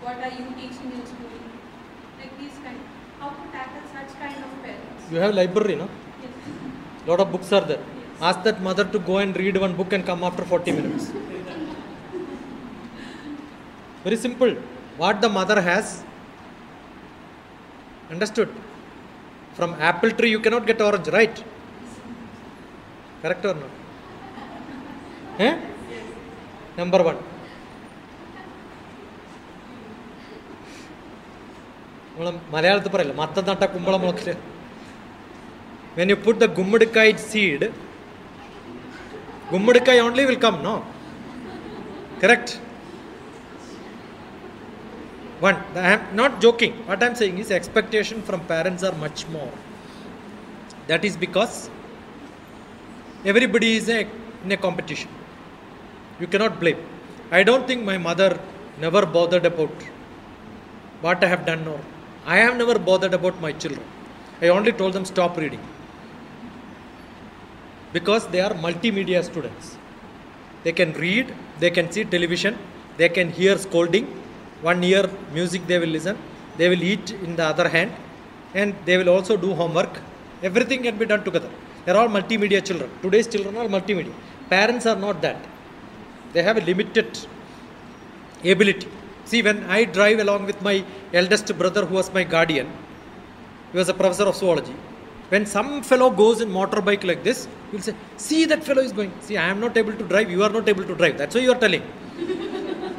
What are you teaching in school? Like these kind. How to tackle such kind of parents? You have library, no? Yes. Lot of books are there. Yes. Ask that mother to go and read one book and come after 40 minutes. Very simple. What the mother has. Understood? From apple tree you cannot get orange, right? Correct or not? Eh? Number 1. മലയാളത്തിൽ പറയില്ല മത്തം നട്ട കുമ്പളം മുളക്കില്ല. When you put the gummudikai seed, gummudikai only will come, no? Correct? One, I am not joking. What I am saying is expectation from parents are much more. That is because everybody is in a competition. You cannot blame. I don't think my mother never bothered about what I have done, or I have never bothered about my children. I only told them stop reading. Because they are multimedia students. They can read, they can see television, they can hear scolding. One ear music they will listen, they will eat in the other hand, and they will also do homework. Everything can be done together. They are all multimedia children. Today's children are multimedia. Parents are not that. They have a limited ability. See, when I drive along with my eldest brother who was my guardian, He was a professor of zoology. When some fellow goes in motorbike like this, he will say, see that fellow is going. See, I am not able to drive, you are not able to drive. That's why you are telling.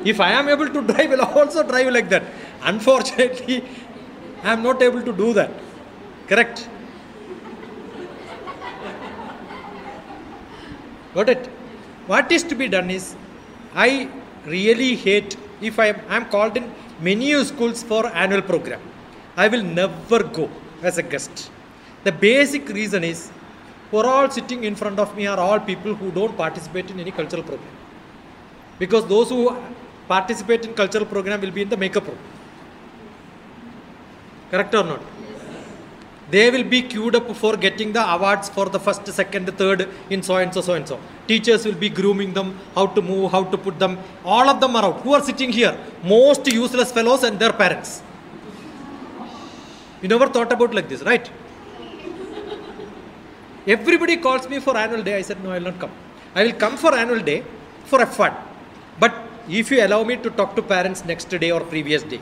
If I am able to drive, I will also drive like that. Unfortunately, I am not able to do that. Correct? Got it? What is to be done is, I really hate, if I am called in many schools for annual program, I will never go as a guest. The basic reason is, for all sitting in front of me are all people who don't participate in any cultural program. Because those who participate in cultural program will be in the makeup room. Correct or not? They will be queued up for getting the awards for the first, second, third in so and so, so and so. Teachers will be grooming them, how to move, how to put them. All of them are out. Who are sitting here? Most useless fellows and their parents. You never thought about like this, right? Everybody calls me for annual day. I said, no, I will not come. I will come for annual day for a fun. But if you allow me to talk to parents next day or previous day,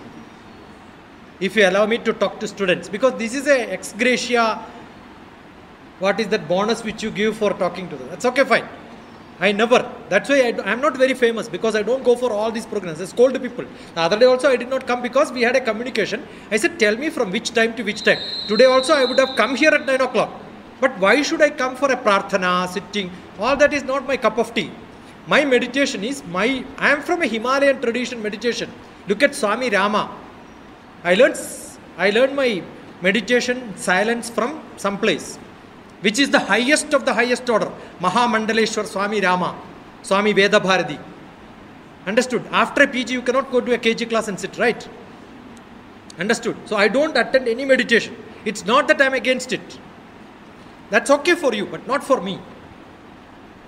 if you allow me to talk to students, because this is a ex gratia, what is that bonus which you give for talking to them? That's okay, fine. I never. That's why I am not very famous, because I don't go for all these programs. I scold people. The other day also I did not come because we had a communication. I said, tell me from which time to which time. Today also I would have come here at 9 o'clock. But why should I come for a prarthana, sitting? All that is not my cup of tea. My meditation is I am from a Himalayan tradition meditation. Look at Swami Rama. I learned my meditation silence from some place, which is the highest of the highest order. Mahamandaleshwar Swami Rama, Swami Veda Bharati. Understood? After a PG, you cannot go to a KG class and sit, right? Understood? So I don't attend any meditation. It's not that I'm against it. That's okay for you, but not for me.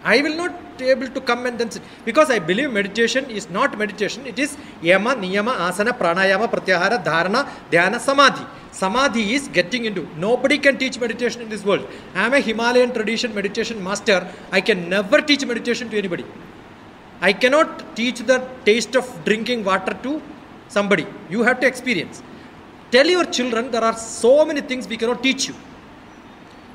I will not be able to come and then sit. Because I believe meditation is not meditation. It is yama, niyama, asana, pranayama, pratyahara, dharana, dhyana, samadhi. Samadhi is getting into. Nobody can teach meditation in this world. I am a Himalayan tradition meditation master. I can never teach meditation to anybody. I cannot teach the taste of drinking water to somebody. You have to experience. Tell your children there are so many things we cannot teach you.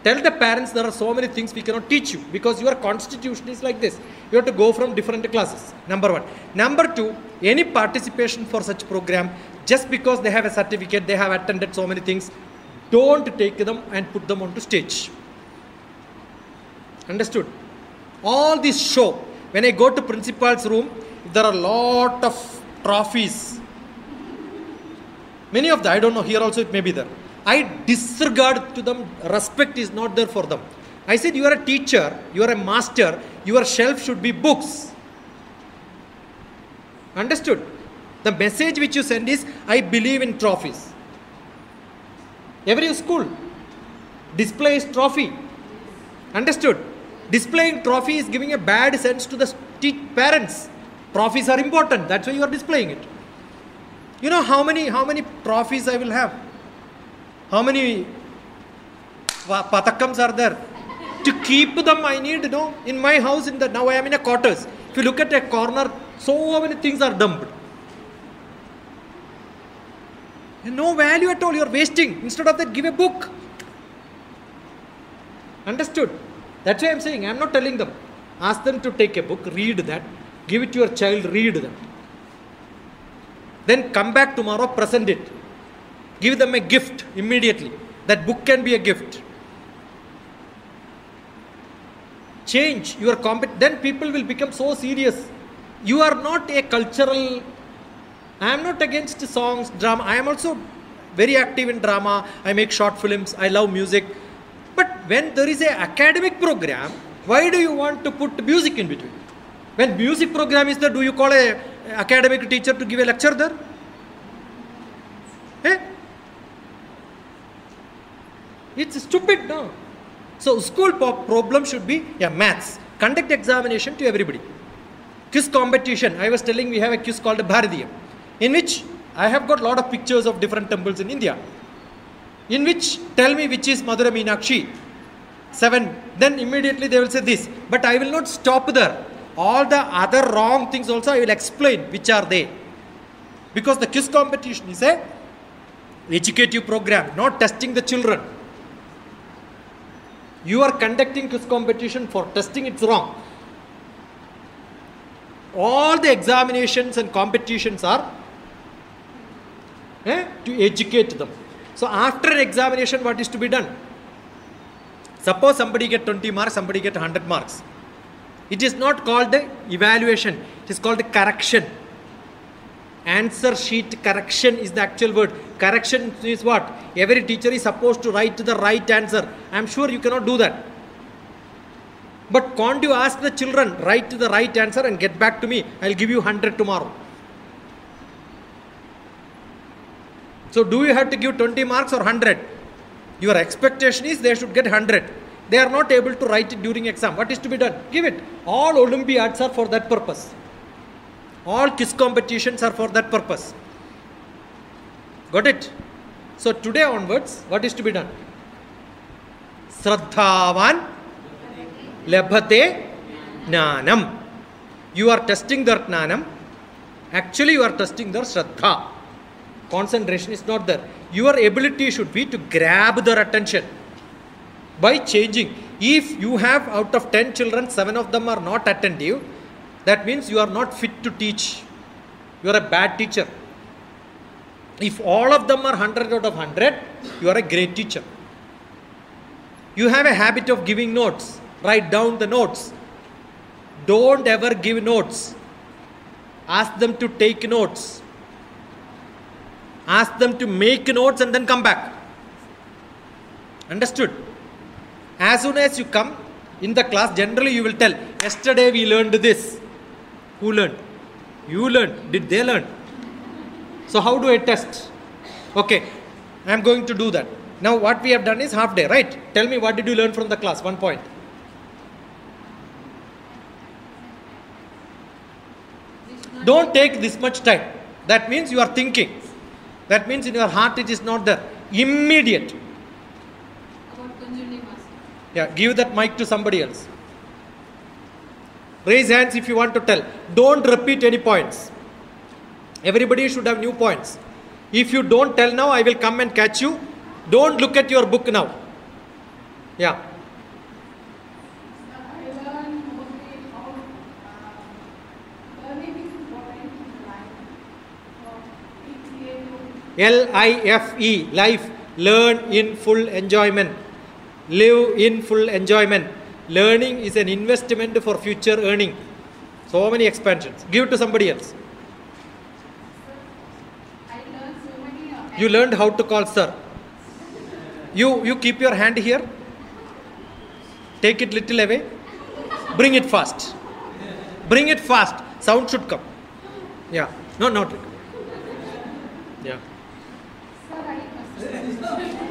Tell the parents there are so many things we cannot teach you, because your constitution is like this. You have to go from different classes. Number one. Number two, any participation for such program, just because they have a certificate, they have attended so many things, don't take them and put them onto stage. Understood? All this show. When I go to principal's room, there are a lot of trophies. Many of them, I don't know, here also it may be there. I disregard to them. Respect is not there for them. I said, you are a teacher, you are a master, your shelf should be books. Understood? The message which you send is, I believe in trophies. Every school displays trophy. Understood? Displaying trophy is giving a bad sense to the parents. Trophies are important. That's why you are displaying it. You know how many trophies I will have? How many patakams are there? To keep them, I need, in my house, now I am in a quarters. If you look at a corner, so many things are dumped. And no value at all, you are wasting. Instead of that, give a book. Understood? That's why I am saying, I am not telling them. Ask them to take a book, read that, give it to your child, read that. Then come back tomorrow, present it. Give them a gift immediately. That book can be a gift. Change your then people will become so serious. You are not a cultural. I am not against songs, drama. I am also very active in drama. I make short films. I love music. But when there is an academic program, why do you want to put music in between? When music program is there, do you call a academic teacher to give a lecture there? Eh? It's stupid, no? So school problem should be maths. Conduct examination to everybody. Quiz competition. I was telling we have a quiz called Bharatiyam, in which I have got a lot of pictures of different temples in India. In which, tell me which is Madura Meenakshi. 7. Then immediately they will say this. But I will not stop there. All the other wrong things also I will explain which are they. Because the quiz competition is a educative program, not testing the children. You are conducting quiz competition for testing, it's wrong. All the examinations and competitions are to educate them. So after an examination, what is to be done? Suppose somebody get 20 marks, somebody get 100 marks. It is not called the evaluation, it is called the correction. Answer sheet correction is the actual word. Correction is what? Every teacher is supposed to write the right answer. I am sure you cannot do that. But can't you ask the children, write the right answer and get back to me? I will give you 100 tomorrow. So do you have to give 20 marks or 100? Your expectation is they should get 100. They are not able to write it during exam. What is to be done? Give it. All Olympiads are for that purpose. All quiz competitions are for that purpose. Got it? So today onwards, what is to be done? Shraddhavan labhate jnanam. You are testing their jnanam. Actually, you are testing their shraddha. Concentration is not there. Your ability should be to grab their attention by changing. If you have out of 10 children, 7 of them are not attentive, that means you are not fit to teach. You are a bad teacher. If all of them are 100 out of 100, you are a great teacher. You have a habit of giving notes. Write down the notes. Don't ever give notes. Ask them to take notes. Ask them to make notes and then come back. Understood? As soon as you come in the class, generally you will tell, yesterday we learned this. Who learned? You learned. Did they learn? So how do I test? Okay, I am going to do that. Now what we have done is half day, right? Tell me, what did you learn from the class? 1 point. Don't take this much time. That means you are thinking. That means in your heart it is not there. Immediate. Yeah, give that mic to somebody else. Raise hands if you want to tell. Don't repeat any points. Everybody should have new points. If you don't tell now, I will come and catch you. Don't look at your book now. Yeah. L-I-F-E, life. Learn in full enjoyment. Live in full enjoyment. Learning is an investment for future earning. So many expansions. Give it to somebody else. I learned so many. You learned how to call sir. You keep your hand here. Take it little away. Bring it fast. Bring it fast. Sound should come. Yeah. No, not. Yeah.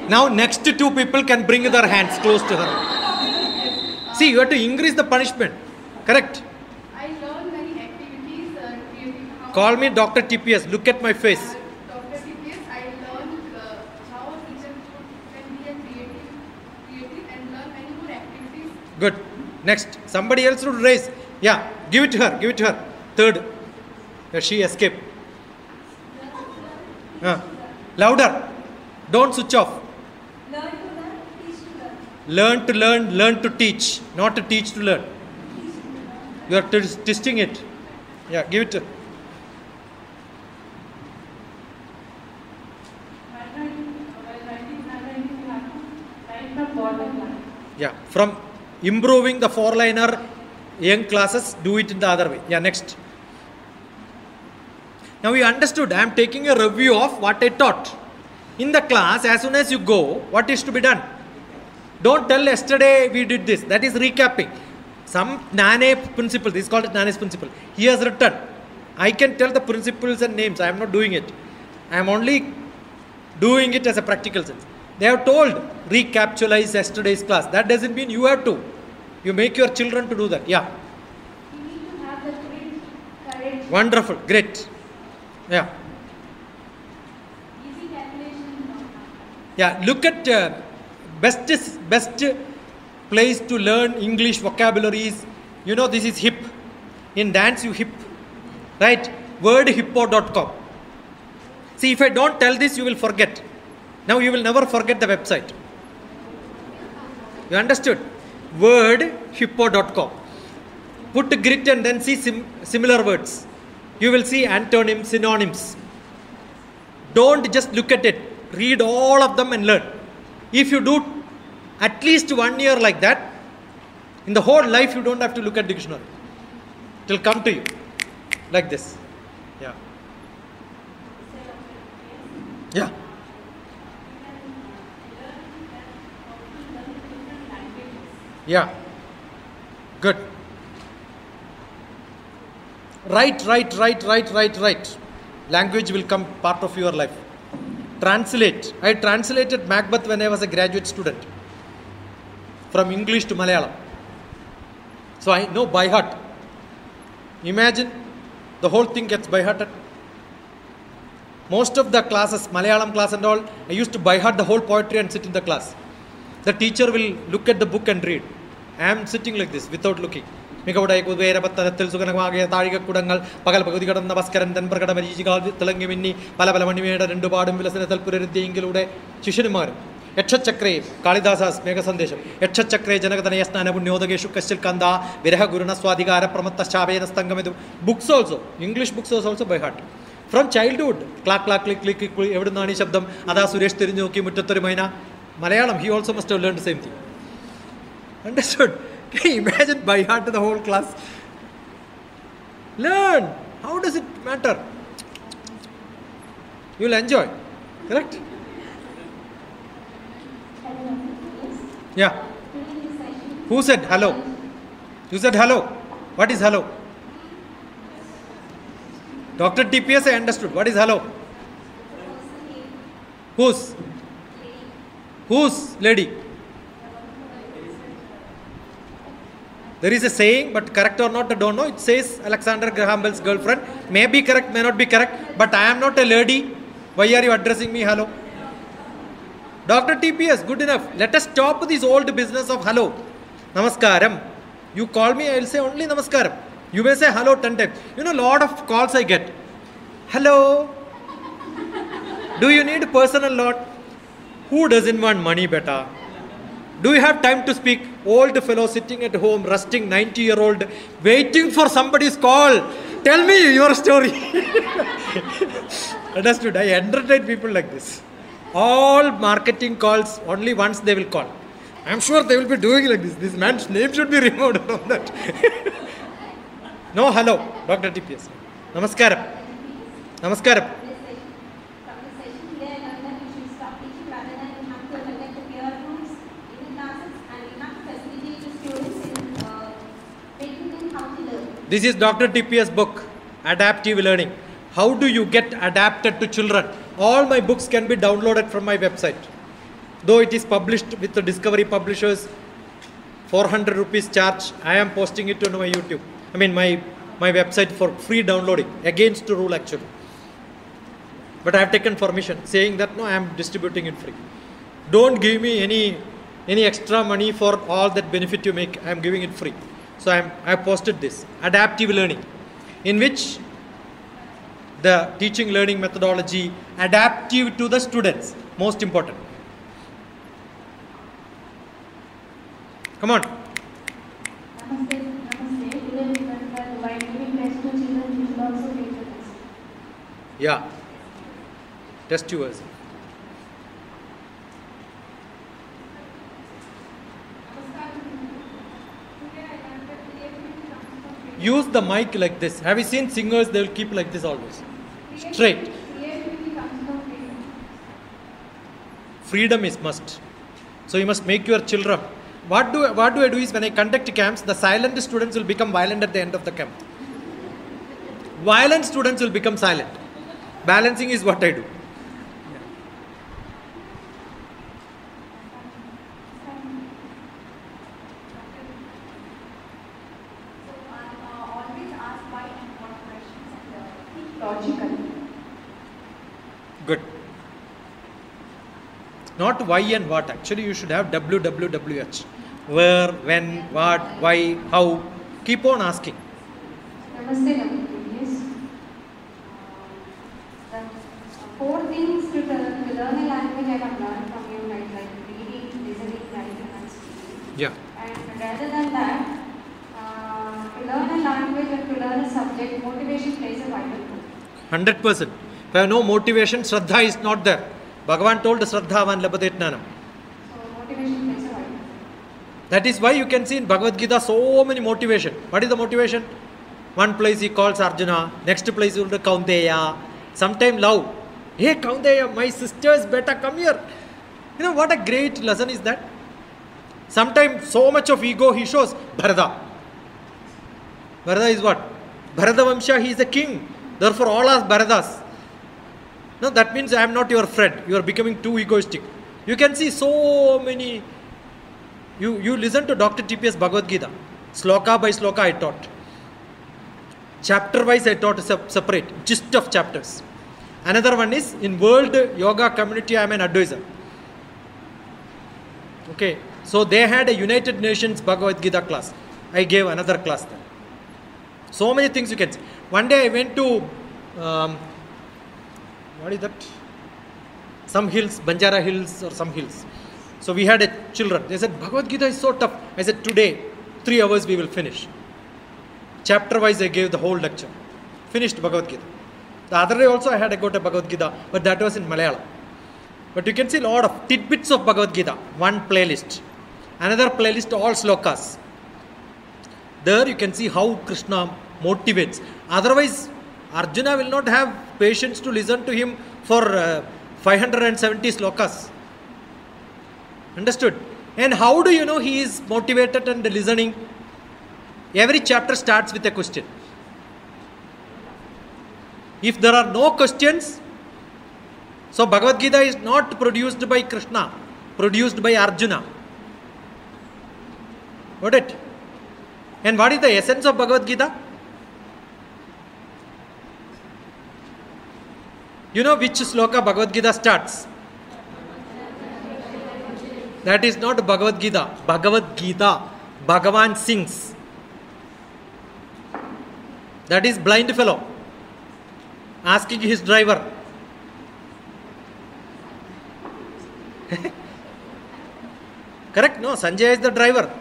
Now next 2 people can bring their hands close to her. See, you have to increase the punishment. Correct? I learned many activities. Call me DrTPS. Look at my face. DrTPS, I learned how a teacher can be a creative and learn many more activities. Good. Next. Somebody else would raise. Yeah. Give it to her. Give it to her. Third. She escaped. Louder. Don't switch off. Learn to learn, teach to learn. Learn to learn, learn to teach. Not to teach to learn. You are testing it. Yeah, give it to. Yeah, from improving the 4-liner young classes, do it in the other way. Yeah, next. Now you understood, I am taking a review of what I taught. In the class, as soon as you go, what is to be done? Don't tell yesterday we did this. That is recapping. Some Nane principle, this is called Nane's principle. He has written. I can tell the principles and names. I am not doing it. I am only doing it as a practical sense. They have told, recapitalize yesterday's class. That doesn't mean you have to. You make your children to do that. Yeah. You need to have the courage. Wonderful. Great. Yeah. Easy calculation. Yeah. Look at best place to learn English vocabularies. You know, this is hip. In dance, you hip. Right? Wordhippo.com. See, if I don't tell this, you will forget. Now you will never forget the website. You understood? Wordhippo.com. Put grit and then see similar words. You will see antonyms, synonyms. Don't just look at it. Read all of them and learn. If you do at least 1 year like that, in the whole life you don't have to look at dictionary. It will come to you like this. Yeah. Yeah. Yeah. Good. Right. Language will come part of your life. Translate. I translated Macbeth when I was a graduate student. From English to Malayalam. So I know by heart. Imagine the whole thing gets by hearted. Most of the classes, Malayalam class and all, I used to by heart the whole poetry and sit in the class. The teacher will look at the book and read. I am sitting like this without looking. Yachachakre, Kalidasas, Mega Sandesham, Yachachakre, Janakana, Bunyodageshu, Kastilkanda, Viraha Guruna Swadigara, Pramata Chabe, Stangamedu. Books also, English books also by heart. From childhood, clack, click, every Nani Shabdam, Ada Suresh Tirinoki, Mutatorimaina, Malayalam, he also must have learned the same thing. Understood? Can you imagine by heart the whole class? Learn! How does it matter? You will enjoy. Correct? Yeah. Who said hello? You said hello. What is hello? DrTPS, I understood. What is hello? Whose? Whose lady? There is a saying, but correct or not, I don't know. It says Alexander Graham Bell's girlfriend. May be correct, may not be correct. But I am not a lady. Why are you addressing me hello? DrTPS, good enough. Let us stop this old business of hello. Namaskaram. You call me, I will say only Namaskaram. You may say hello 10 times. You know, a lot of calls I get. Hello. Do you need personal loan? Who doesn't want money, beta? Do you have time to speak? Old fellow sitting at home, rusting 90-year-old, waiting for somebody's call. Tell me your story. Understood? I entertain people like this. All marketing calls, only once they will call. I am sure they will be doing like this. This man's name should be removed from that. No, hello, DrTPS. Namaskaram. Namaskaram. This is DrTPS book, Adaptive Learning. How do you get adapted to children? All my books can be downloaded from my website. Though it is published with the Discovery Publishers, 400 rupees charge, I am posting it on my YouTube. I mean my website for free downloading, against the rule actually. But I have taken permission, saying that no, I am distributing it free. Don't give me any extra money for all that benefit you make. I am giving it free. So I have posted this, Adaptive Learning, in which the teaching learning methodology adaptive to the students, most important. Come on. Yeah. Test yours. Use the mic like this. Have you seen singers? They will keep like this always. Straight. Freedom is must. So you must make your children. What do I do is when I conduct camps, the silent students will become violent at the end of the camp. Violent students will become silent. Balancing is what I do. Good. Not why and what. Actually, you should have WWWH. Where, when, what, why, how. Keep on asking. Namaste, DrTPS. The 4 things to learn a language, I have learned from you, like reading, listening, writing, and speaking. Yeah. And rather than that, to learn a language and to learn a subject, motivation plays a vital role. 100%. If I have no motivation, Shraddha is not there. Bhagavan told Shraddhavan labate jnanam. So motivation plays a vital role. That is why you can see in Bhagavad Gita so many motivation. What is the motivation? One place he calls Arjuna, next place he will do Kaunteya, sometime love. Hey Kaunteya, my sisters better come here. You know what a great lesson is that? Sometimes so much of ego he shows. Bharata. Bharata is what? Bharata Vamsha, he is a king. Therefore all are Bharatas. No, that means I am not your friend. You are becoming too egoistic. You can see so many. You listen to DrTPS Bhagavad Gita. Sloka by sloka I taught. Chapter wise I taught separate. Gist of chapters. Another one is in World Yoga Community I am an advisor. Okay. So they had a United Nations Bhagavad Gita class. I gave another class there. So many things you can see. One day I went to what is that? Some hills, Banjara Hills or some hills. So we had children. They said, Bhagavad Gita is so tough. I said, today, 3 hours we will finish. Chapter wise I gave the whole lecture. Finished Bhagavad Gita. The other day also I had got a Bhagavad Gita, but that was in Malayalam. But you can see a lot of tidbits of Bhagavad Gita. One playlist. Another playlist, all slokas. There you can see how Krishna motivates. Otherwise, Arjuna will not have patience to listen to him for 570 slokas. Understood? And how do you know he is motivated and listening? Every chapter starts with a question. If there are no questions, so Bhagavad Gita is not produced by Krishna, produced by Arjuna. Got it? And what is the essence of Bhagavad Gita? You know which sloka Bhagavad Gita starts? That is not Bhagavad Gita. Bhagavad Gita. Bhagavan sings. That is blind fellow asking his driver. Correct? No, Sanjay is the driver.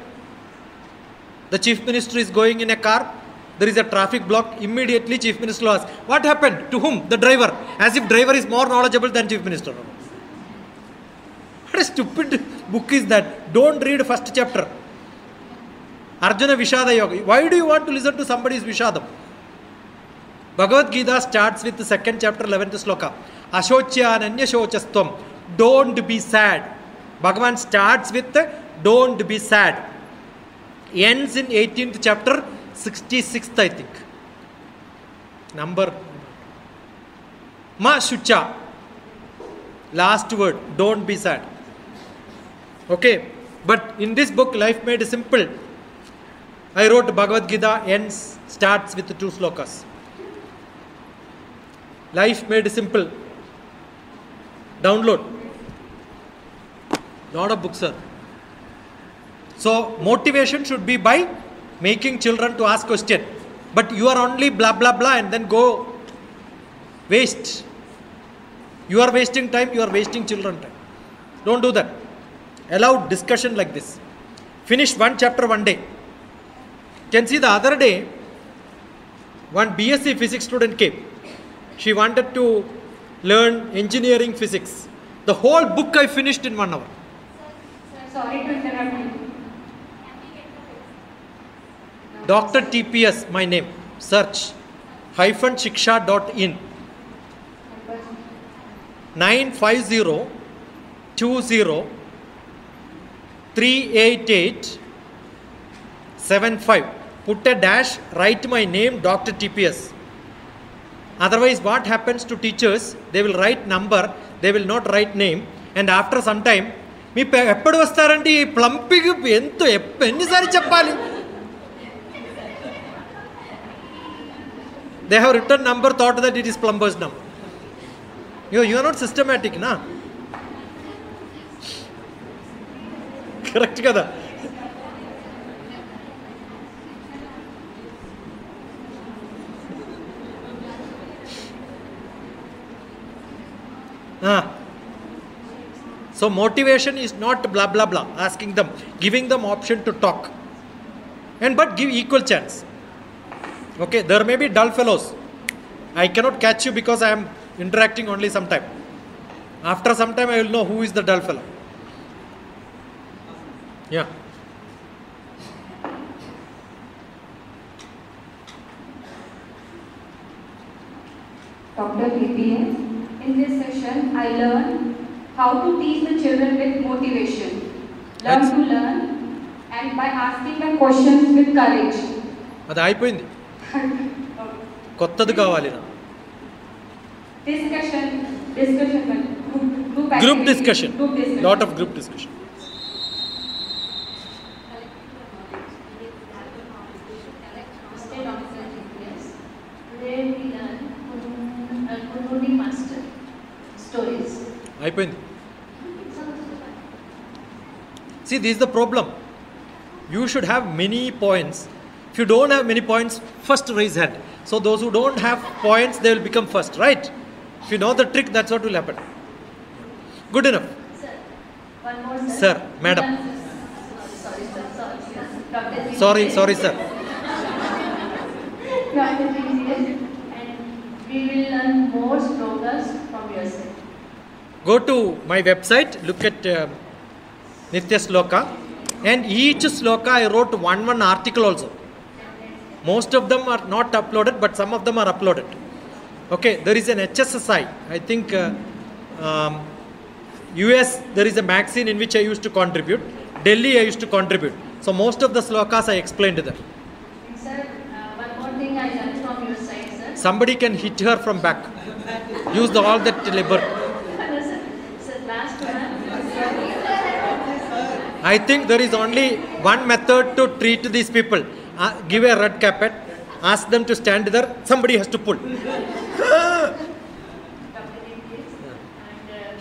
The chief minister is going in a car. There is a traffic block. Immediately chief minister asks, what happened? To whom? The driver. As if driver is more knowledgeable than chief minister. What a stupid book is that? Don't read first chapter. Arjuna Vishada Yoga. Why do you want to listen to somebody's Vishadam? Bhagavad Gita starts with the second chapter, 11th sloka. Ashochya ananya shochastvam. Don't be sad. Bhagavan starts with don't be sad. Ends in 18th chapter, 66th I think. Number. Ma shucha. Last word. Don't be sad. Okay. But in this book, Life Made Simple, I wrote Bhagavad Gita ends, starts with 2 slokas. Life Made Simple. Download. Lot of books, sir. So, motivation should be by making children to ask question. But you are only blah blah blah and then go waste. You are wasting time, you are wasting children time. Don't do that. Allow discussion like this. Finish one chapter one day. Can see the other day, one BSc physics student came. She wanted to learn engineering physics. The whole book I finished in 1 hour. Sorry to interrupt you. DrTPS, my name. Search -shiksha.in 950 20 388 75. Put a dash, write my name, DrTPS. Otherwise, what happens to teachers? They will write number, they will not write name, and after some time, మీ ఎప్పుడు వస్తారంటే ఈ plumping ఎంతో ఎన్నిసార్లు చెప్పాలి? They have written number, thought that it is plumber's number. You are not systematic, na? Correct kada? So motivation is not blah blah blah, asking them, giving them option to talk. But give equal chance. Okay, there may be dull fellows. I cannot catch you because I am interacting only sometime. After some time I will know who is the dull fellow. Yeah. DrTPS, in this session I learned how to teach the children with motivation. Learn to learn and by asking them questions with courage. అది అయిపోయింది. కొత్తది కావాలి నా. Group discussion. Lot of group discussion. అయిపోయింది. See, this is the problem. You should have many points. If you don't have many points, first raise hand. So those who don't have points, they will become first, right? If you know the trick, that's what will happen. Good enough. Sir, one more sir. Sir, madam. Sorry, sir. DrTPS, and we will learn more slokas from your side. Go to my website, look at Nitya Sloka, and each sloka I wrote one article also. Most of them are not uploaded, but some of them are uploaded. Okay, there is an HSSI. I think US, there is a magazine in which I used to contribute. Delhi, I used to contribute. So most of the slokas I explained there. Sir, one more thing I learned from your side, sir. Somebody can hit her from back. Use all that labor. Sir, last one. I think there is only one method to treat these people. Give a red carpet, ask them to stand there, somebody has to pull.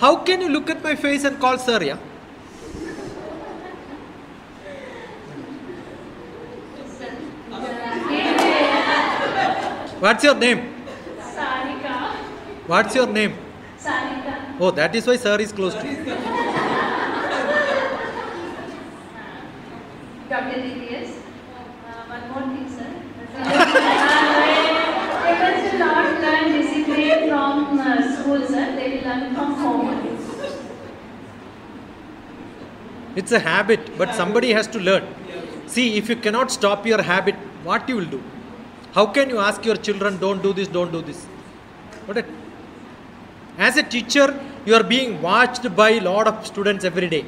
How can you look at my face and call sir, yeah? What's your name? Sarika. What's your name? Sarika. Oh, that is why sir is close to you. DrTPS, one more thing, sir. People should not learn discipline from school, sir. They will learn from home. It's a habit, but somebody has to learn. See, if you cannot stop your habit, what you will do? How can you ask your children, don't do this, don't do this? What? As a teacher, you are being watched by a lot of students every day.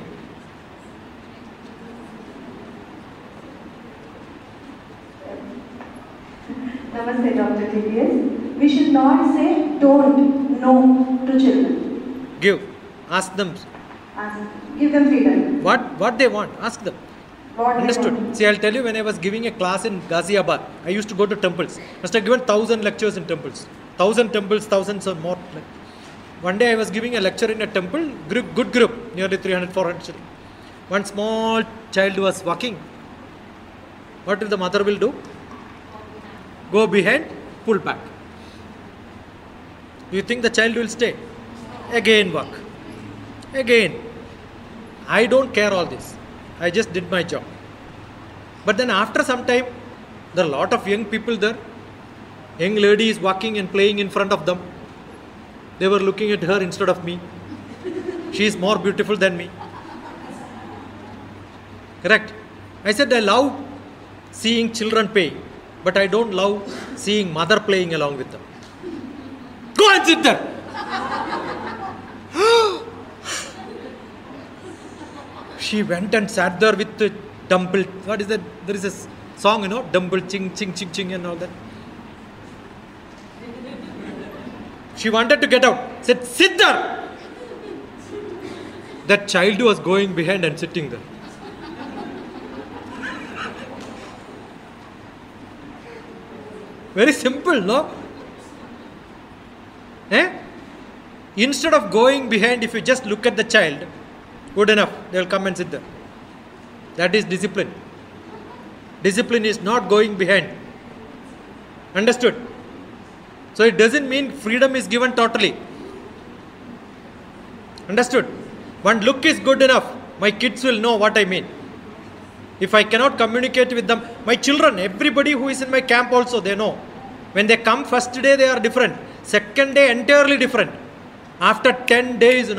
Namaste, DrTPS. We should not say don't, no to children. Give. Ask them. Give them freedom. What they want. Ask them. What they Understood? want. See, I'll tell you, when I was giving a class in Ghaziabad, I used to go to temples. Must have given 1,000 lectures in temples. 1,000 temples, thousands or more. One day I was giving a lecture in a temple, good group, nearly 300, 400 children. One small child was walking. What will the mother will do? Go behind, pull back. You think the child will stay? Again walk. Again. I don't care all this. I just did my job. But then after some time, there are a lot of young people there. Young lady is walking and playing in front of them. They were looking at her instead of me. She is more beautiful than me. Correct? I said I love seeing children play, but I don't love seeing mother playing along with them. Go and sit there. She went and sat there with the dumbbell. What is that? There is a song, dumbbell ching, ching, ching, ching and all that. She wanted to get out. Said, sit there. That child was going behind and sitting there. Very simple, no? Instead of going behind, if you just look at the child, good enough, they will come and sit there. That is discipline. Discipline is not going behind. Understood? So it doesn't mean freedom is given totally. Understood? One look is good enough. My kids will know what I mean. If I cannot communicate with them, my children, everybody who is in my camp also, they know. When they come first day, they are different. Second day, entirely different. After 10 days,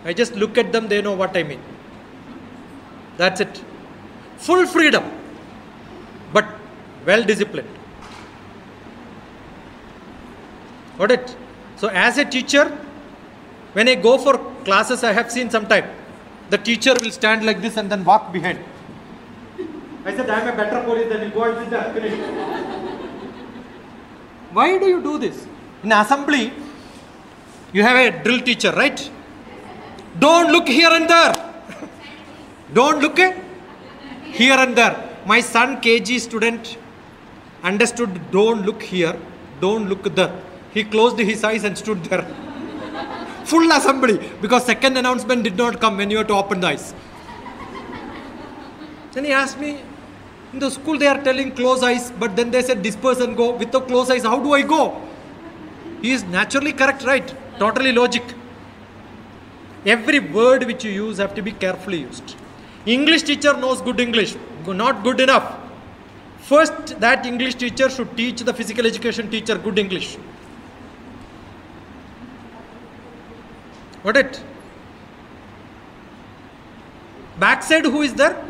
I just look at them, they know what I mean. That's it. Full freedom, but well disciplined. Got it? So as a teacher, when I go for classes, I have seen sometime, the teacher will stand like this and then walk behind. I said, I am a better police than you. Go and sit there. Finish. Why do you do this? In assembly, you have a drill teacher, right? Don't look here and there. Don't look here and there. My son, KG student, understood, don't look here, don't look there. He closed his eyes and stood there. Full assembly, because second announcement did not come when you had to open the eyes. Then he asked me, in the school they are telling close eyes, but then they said disperse and go. With the close eyes, how do I go? He is naturally correct, right? Totally logic. Every word which you use have to be carefully used. English teacher knows good English, not good enough. First, that English teacher should teach the physical education teacher good English. Got it? Backside, who is there?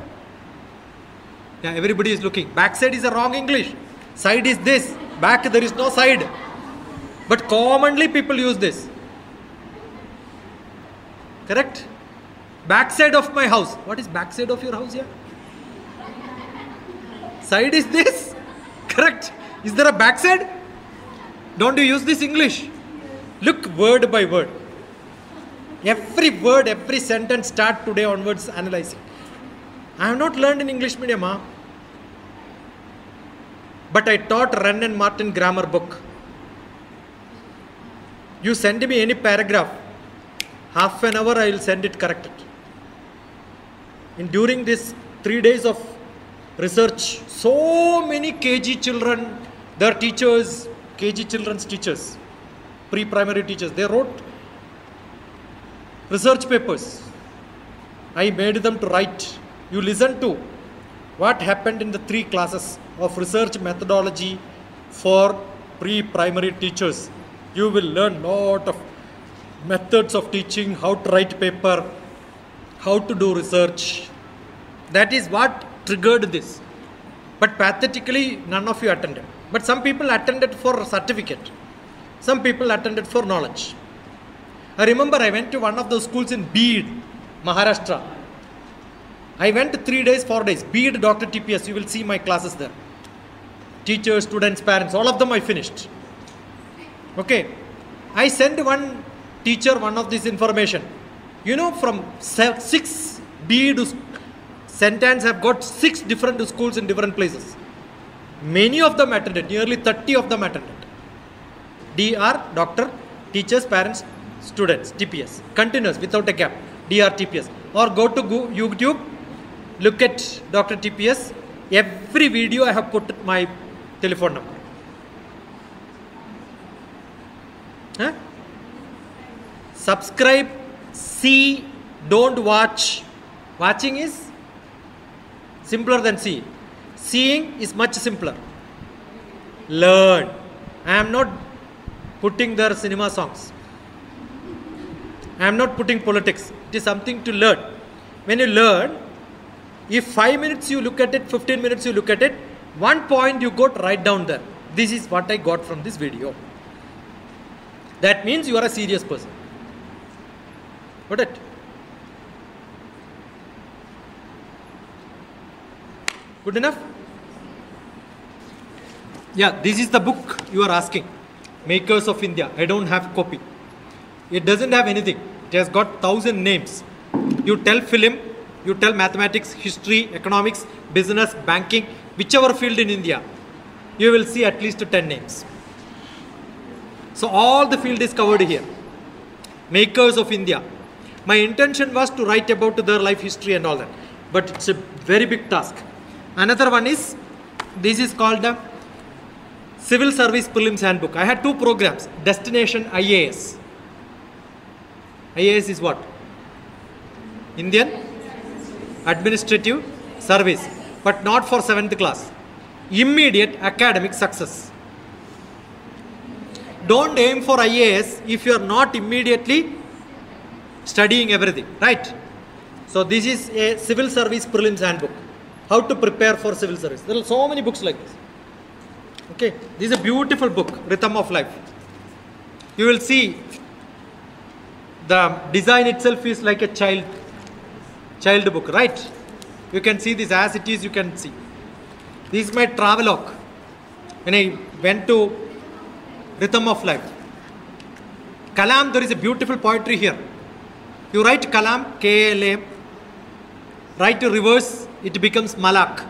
Yeah, everybody is looking. Backside is a wrong English. Side is this. Back, there is no side. But commonly people use this. Correct? Backside of my house. What is backside of your house here? Side is this. Correct? Is there a backside? Don't you use this English? Look word by word. Every word, every sentence, start today onwards analyzing. I have not learned in English medium, but I taught Wren and Martin grammar book. You send me any paragraph, half an hour I will send it corrected. During this 3 days of research, so many KG children, their teachers, KG children's teachers, pre-primary teachers, they wrote research papers. I made them to write. You listen to what happened in the 3 classes of research methodology for pre-primary teachers. You will learn lot of methods of teaching, how to write paper, how to do research. That is what triggered this. But pathetically, none of you attended. But some people attended for certificate. Some people attended for knowledge. I remember I went to one of those schools in Beed, Maharashtra. I went 3 days, 4 days. Beed DrTPS, you will see my classes there. Teachers, students, parents, all of them I finished. Okay. I sent one teacher one of this information. From 6 Beed sentence have got 6 different schools in different places. Many of them attended, nearly 30 of them attended. DR, doctor, teachers, parents, students, TPS. Continuous, without a gap. DrTPS. Or go to YouTube, look at DrTPS. Every video I have put my telephone number. Subscribe, see, don't watch. Watching is simpler than seeing. Seeing is much simpler. Learn. I am not putting their cinema songs. I am not putting politics. It is something to learn. When you learn, if 5 minutes you look at it, 15 minutes you look at it, one point you got right down there. This is what I got from this video. That means you are a serious person. Got it? Good enough? Yeah, this is the book you are asking. Makers of India. I don't have copy. It doesn't have anything. It has got 1,000 names. You tell film, you tell mathematics, history, economics, business, banking, whichever field in India, you will see at least 10 names. So all the field is covered here. Makers of India. My intention was to write about their life history and all that. But it's a very big task. Another one is, this is called the Civil Service Prelims Handbook. I had 2 programs. Destination IAS. IAS is what? Indian Administrative Service, but not for 7th class. Immediate academic success. Don't aim for IAS if you are not immediately studying everything, right? So this is a civil service prelims handbook. How to prepare for civil service. There are so many books like this. Okay, this is a beautiful book, Rhythm of Life. You will see the design itself is like a child book, right? You can see this as it is, you can see. This is my travelogue. When I went to Rhythm of Life. Kalam, there is a beautiful poetry here. You write Kalam, K-A-L-A-M. Write to reverse, it becomes Malak.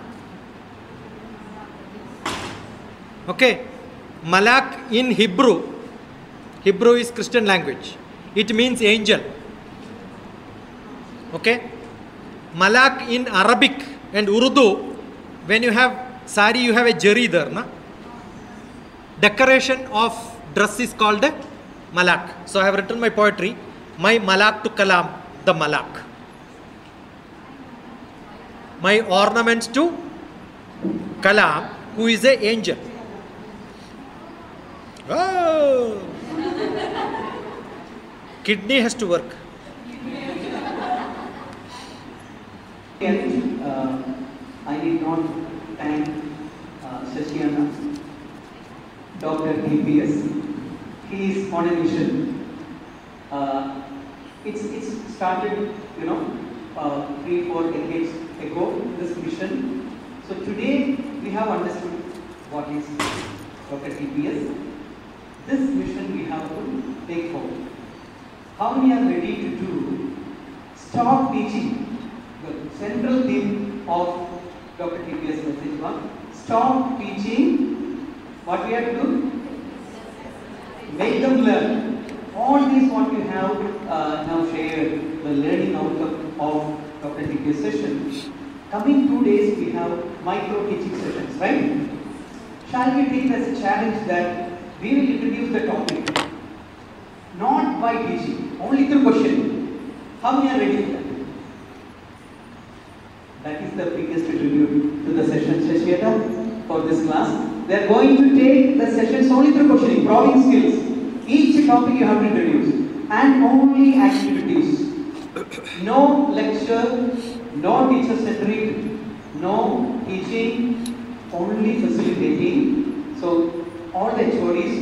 Okay. Malak in Hebrew. Hebrew is Christian language. It means angel. Okay. Malak in Arabic and Urdu, when you have sari, you have a jari there, na? Decoration of dress is called a malak. So I have written my poetry, my malak to kalam, the malak. My ornaments to kalam, who is an angel. Oh. Kidney has to work. I need not thank Shashiana, DrTPS. He is on a mission. It's started, 3-4 decades ago, this mission. So today we have understood what is DrTPS. This mission we have to take forward. How many are ready to do? Stop teaching. The central theme of DrTPS message was stop teaching. What we have to do? Make them learn. All these what we have now shared, the learning outcome of DrTPS session. Coming 2 days we have micro teaching sessions, right? Shall we take it as a challenge that we will introduce the topic not by teaching, only through question. How many are ready for that? That is the biggest tribute to the session, Shashiata, for this class. They are going to take the sessions only through questioning, probing skills. Each topic you have to introduce, and only activities. No lecture, no teacher-centric, no teaching, only facilitating. So all the HODs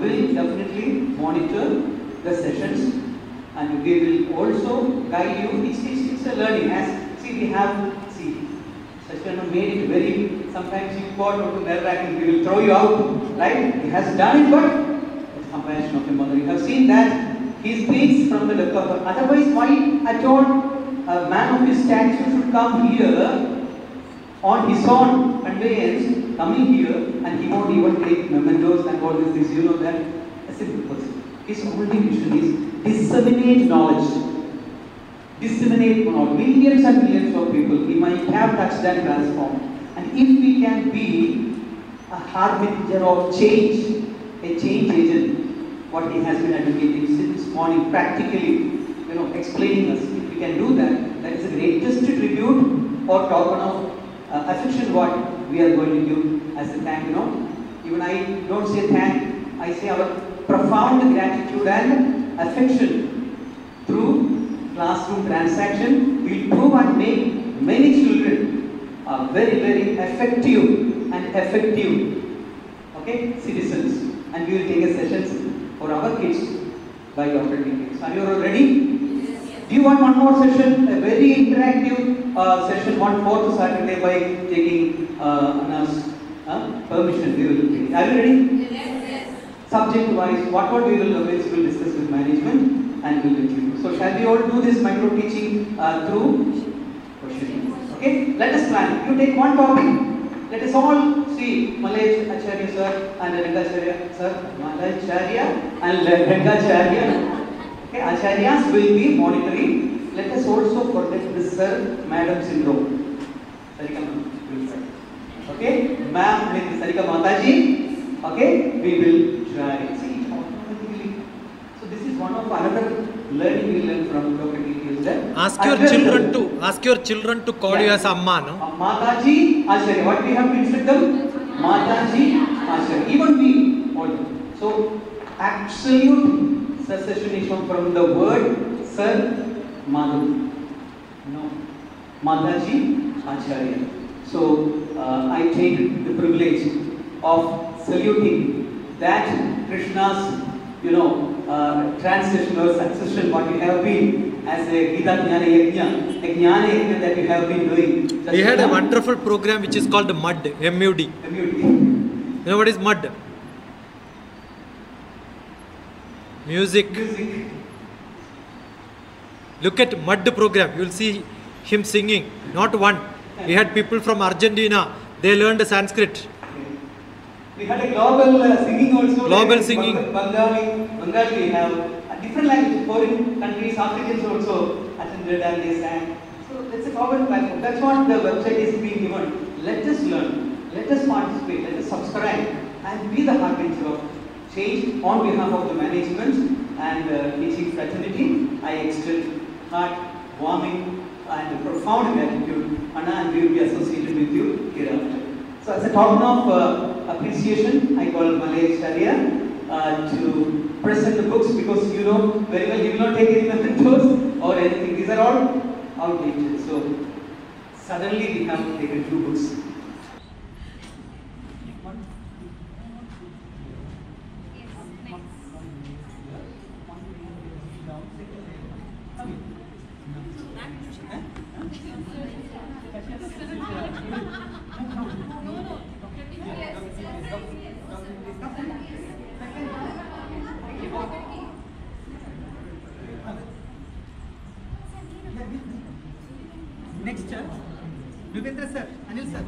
will definitely monitor the sessions, and we will also guide you. It's a learning. As we have, Shashiana made it very, sometimes you got out to nerve-wracking, we will throw you out, right? He has done it, but it's compassion of a mother. You have seen that he speaks from the look of her. Otherwise, why I told a man of his stature should come here on his own conveyance, coming here, and he won't even take mementos and all these things. You know that? A simple person. His only mission is disseminate knowledge. Disseminate knowledge. Millions and millions of people he might have touched and transformed. And if we can be a harbinger of change, a change agent, what he has been advocating since morning, practically, explaining us. If we can do that, that is the greatest tribute or token of affection what we are going to give as a thank. Even I don't say thank, I say our profound gratitude and affection through classroom transaction will prove and make many children very, very effective, citizens. And we will take a sessions for our kids by DrTPS. Are you all ready? Yes. Do you want one more session? A very interactive session, 1/4 Saturday by taking Anna's permission. We will take. Are you ready? Yes. Subject wise, what we will always discuss with management and we will let you know. So shall we all do this micro teaching through questioning? Okay, let us plan. You take one topic. Let us all see Malay Acharya sir and Rangacharya sir. Malacharya and Rangacharya. Okay, Acharyas will be monitoring. Let us also forget this sir, madam syndrome. Sarika ma'am will try. Okay, ma'am with Sarika Mataji. Okay, we will try. See, automatically. So this is one of another learning we learn from Dr. TPS. Ask your children to call you as Amma, no? Mataji Acharya. What we have to instruct them? Mataji Acharya. Even we all. So absolute cessation is from the word Sir, Madhu. No. Mataji Acharya. So I take the privilege of saluting that Krishna's, translation or succession what you have been as a Gita Jnana Yajna, a Jnana Yajna that you have been doing. We had a wonderful program which is called MUD, M-U-D. You know what is MUD? Music. Look at MUD program, you will see him singing, not one. We had people from Argentina, they learned Sanskrit. We had a global singing also. Global singing. Bengali we have different languages, foreign countries, Africans also attended and they sang. So that's a common platform. That's what the website is being given. Let us learn, let us participate, let us subscribe and be the harbinger of change on behalf of the management and teaching fraternity. I extend heart-warming and profound gratitude, Anna, and we will be associated with you hereafter. So as a token of appreciation, I call Malay Sharia to present the books because you know very well he will not take any mementos or anything. These are all outdated. So suddenly we have taken 2 books. Next, Yugandhar sir, Anil sir,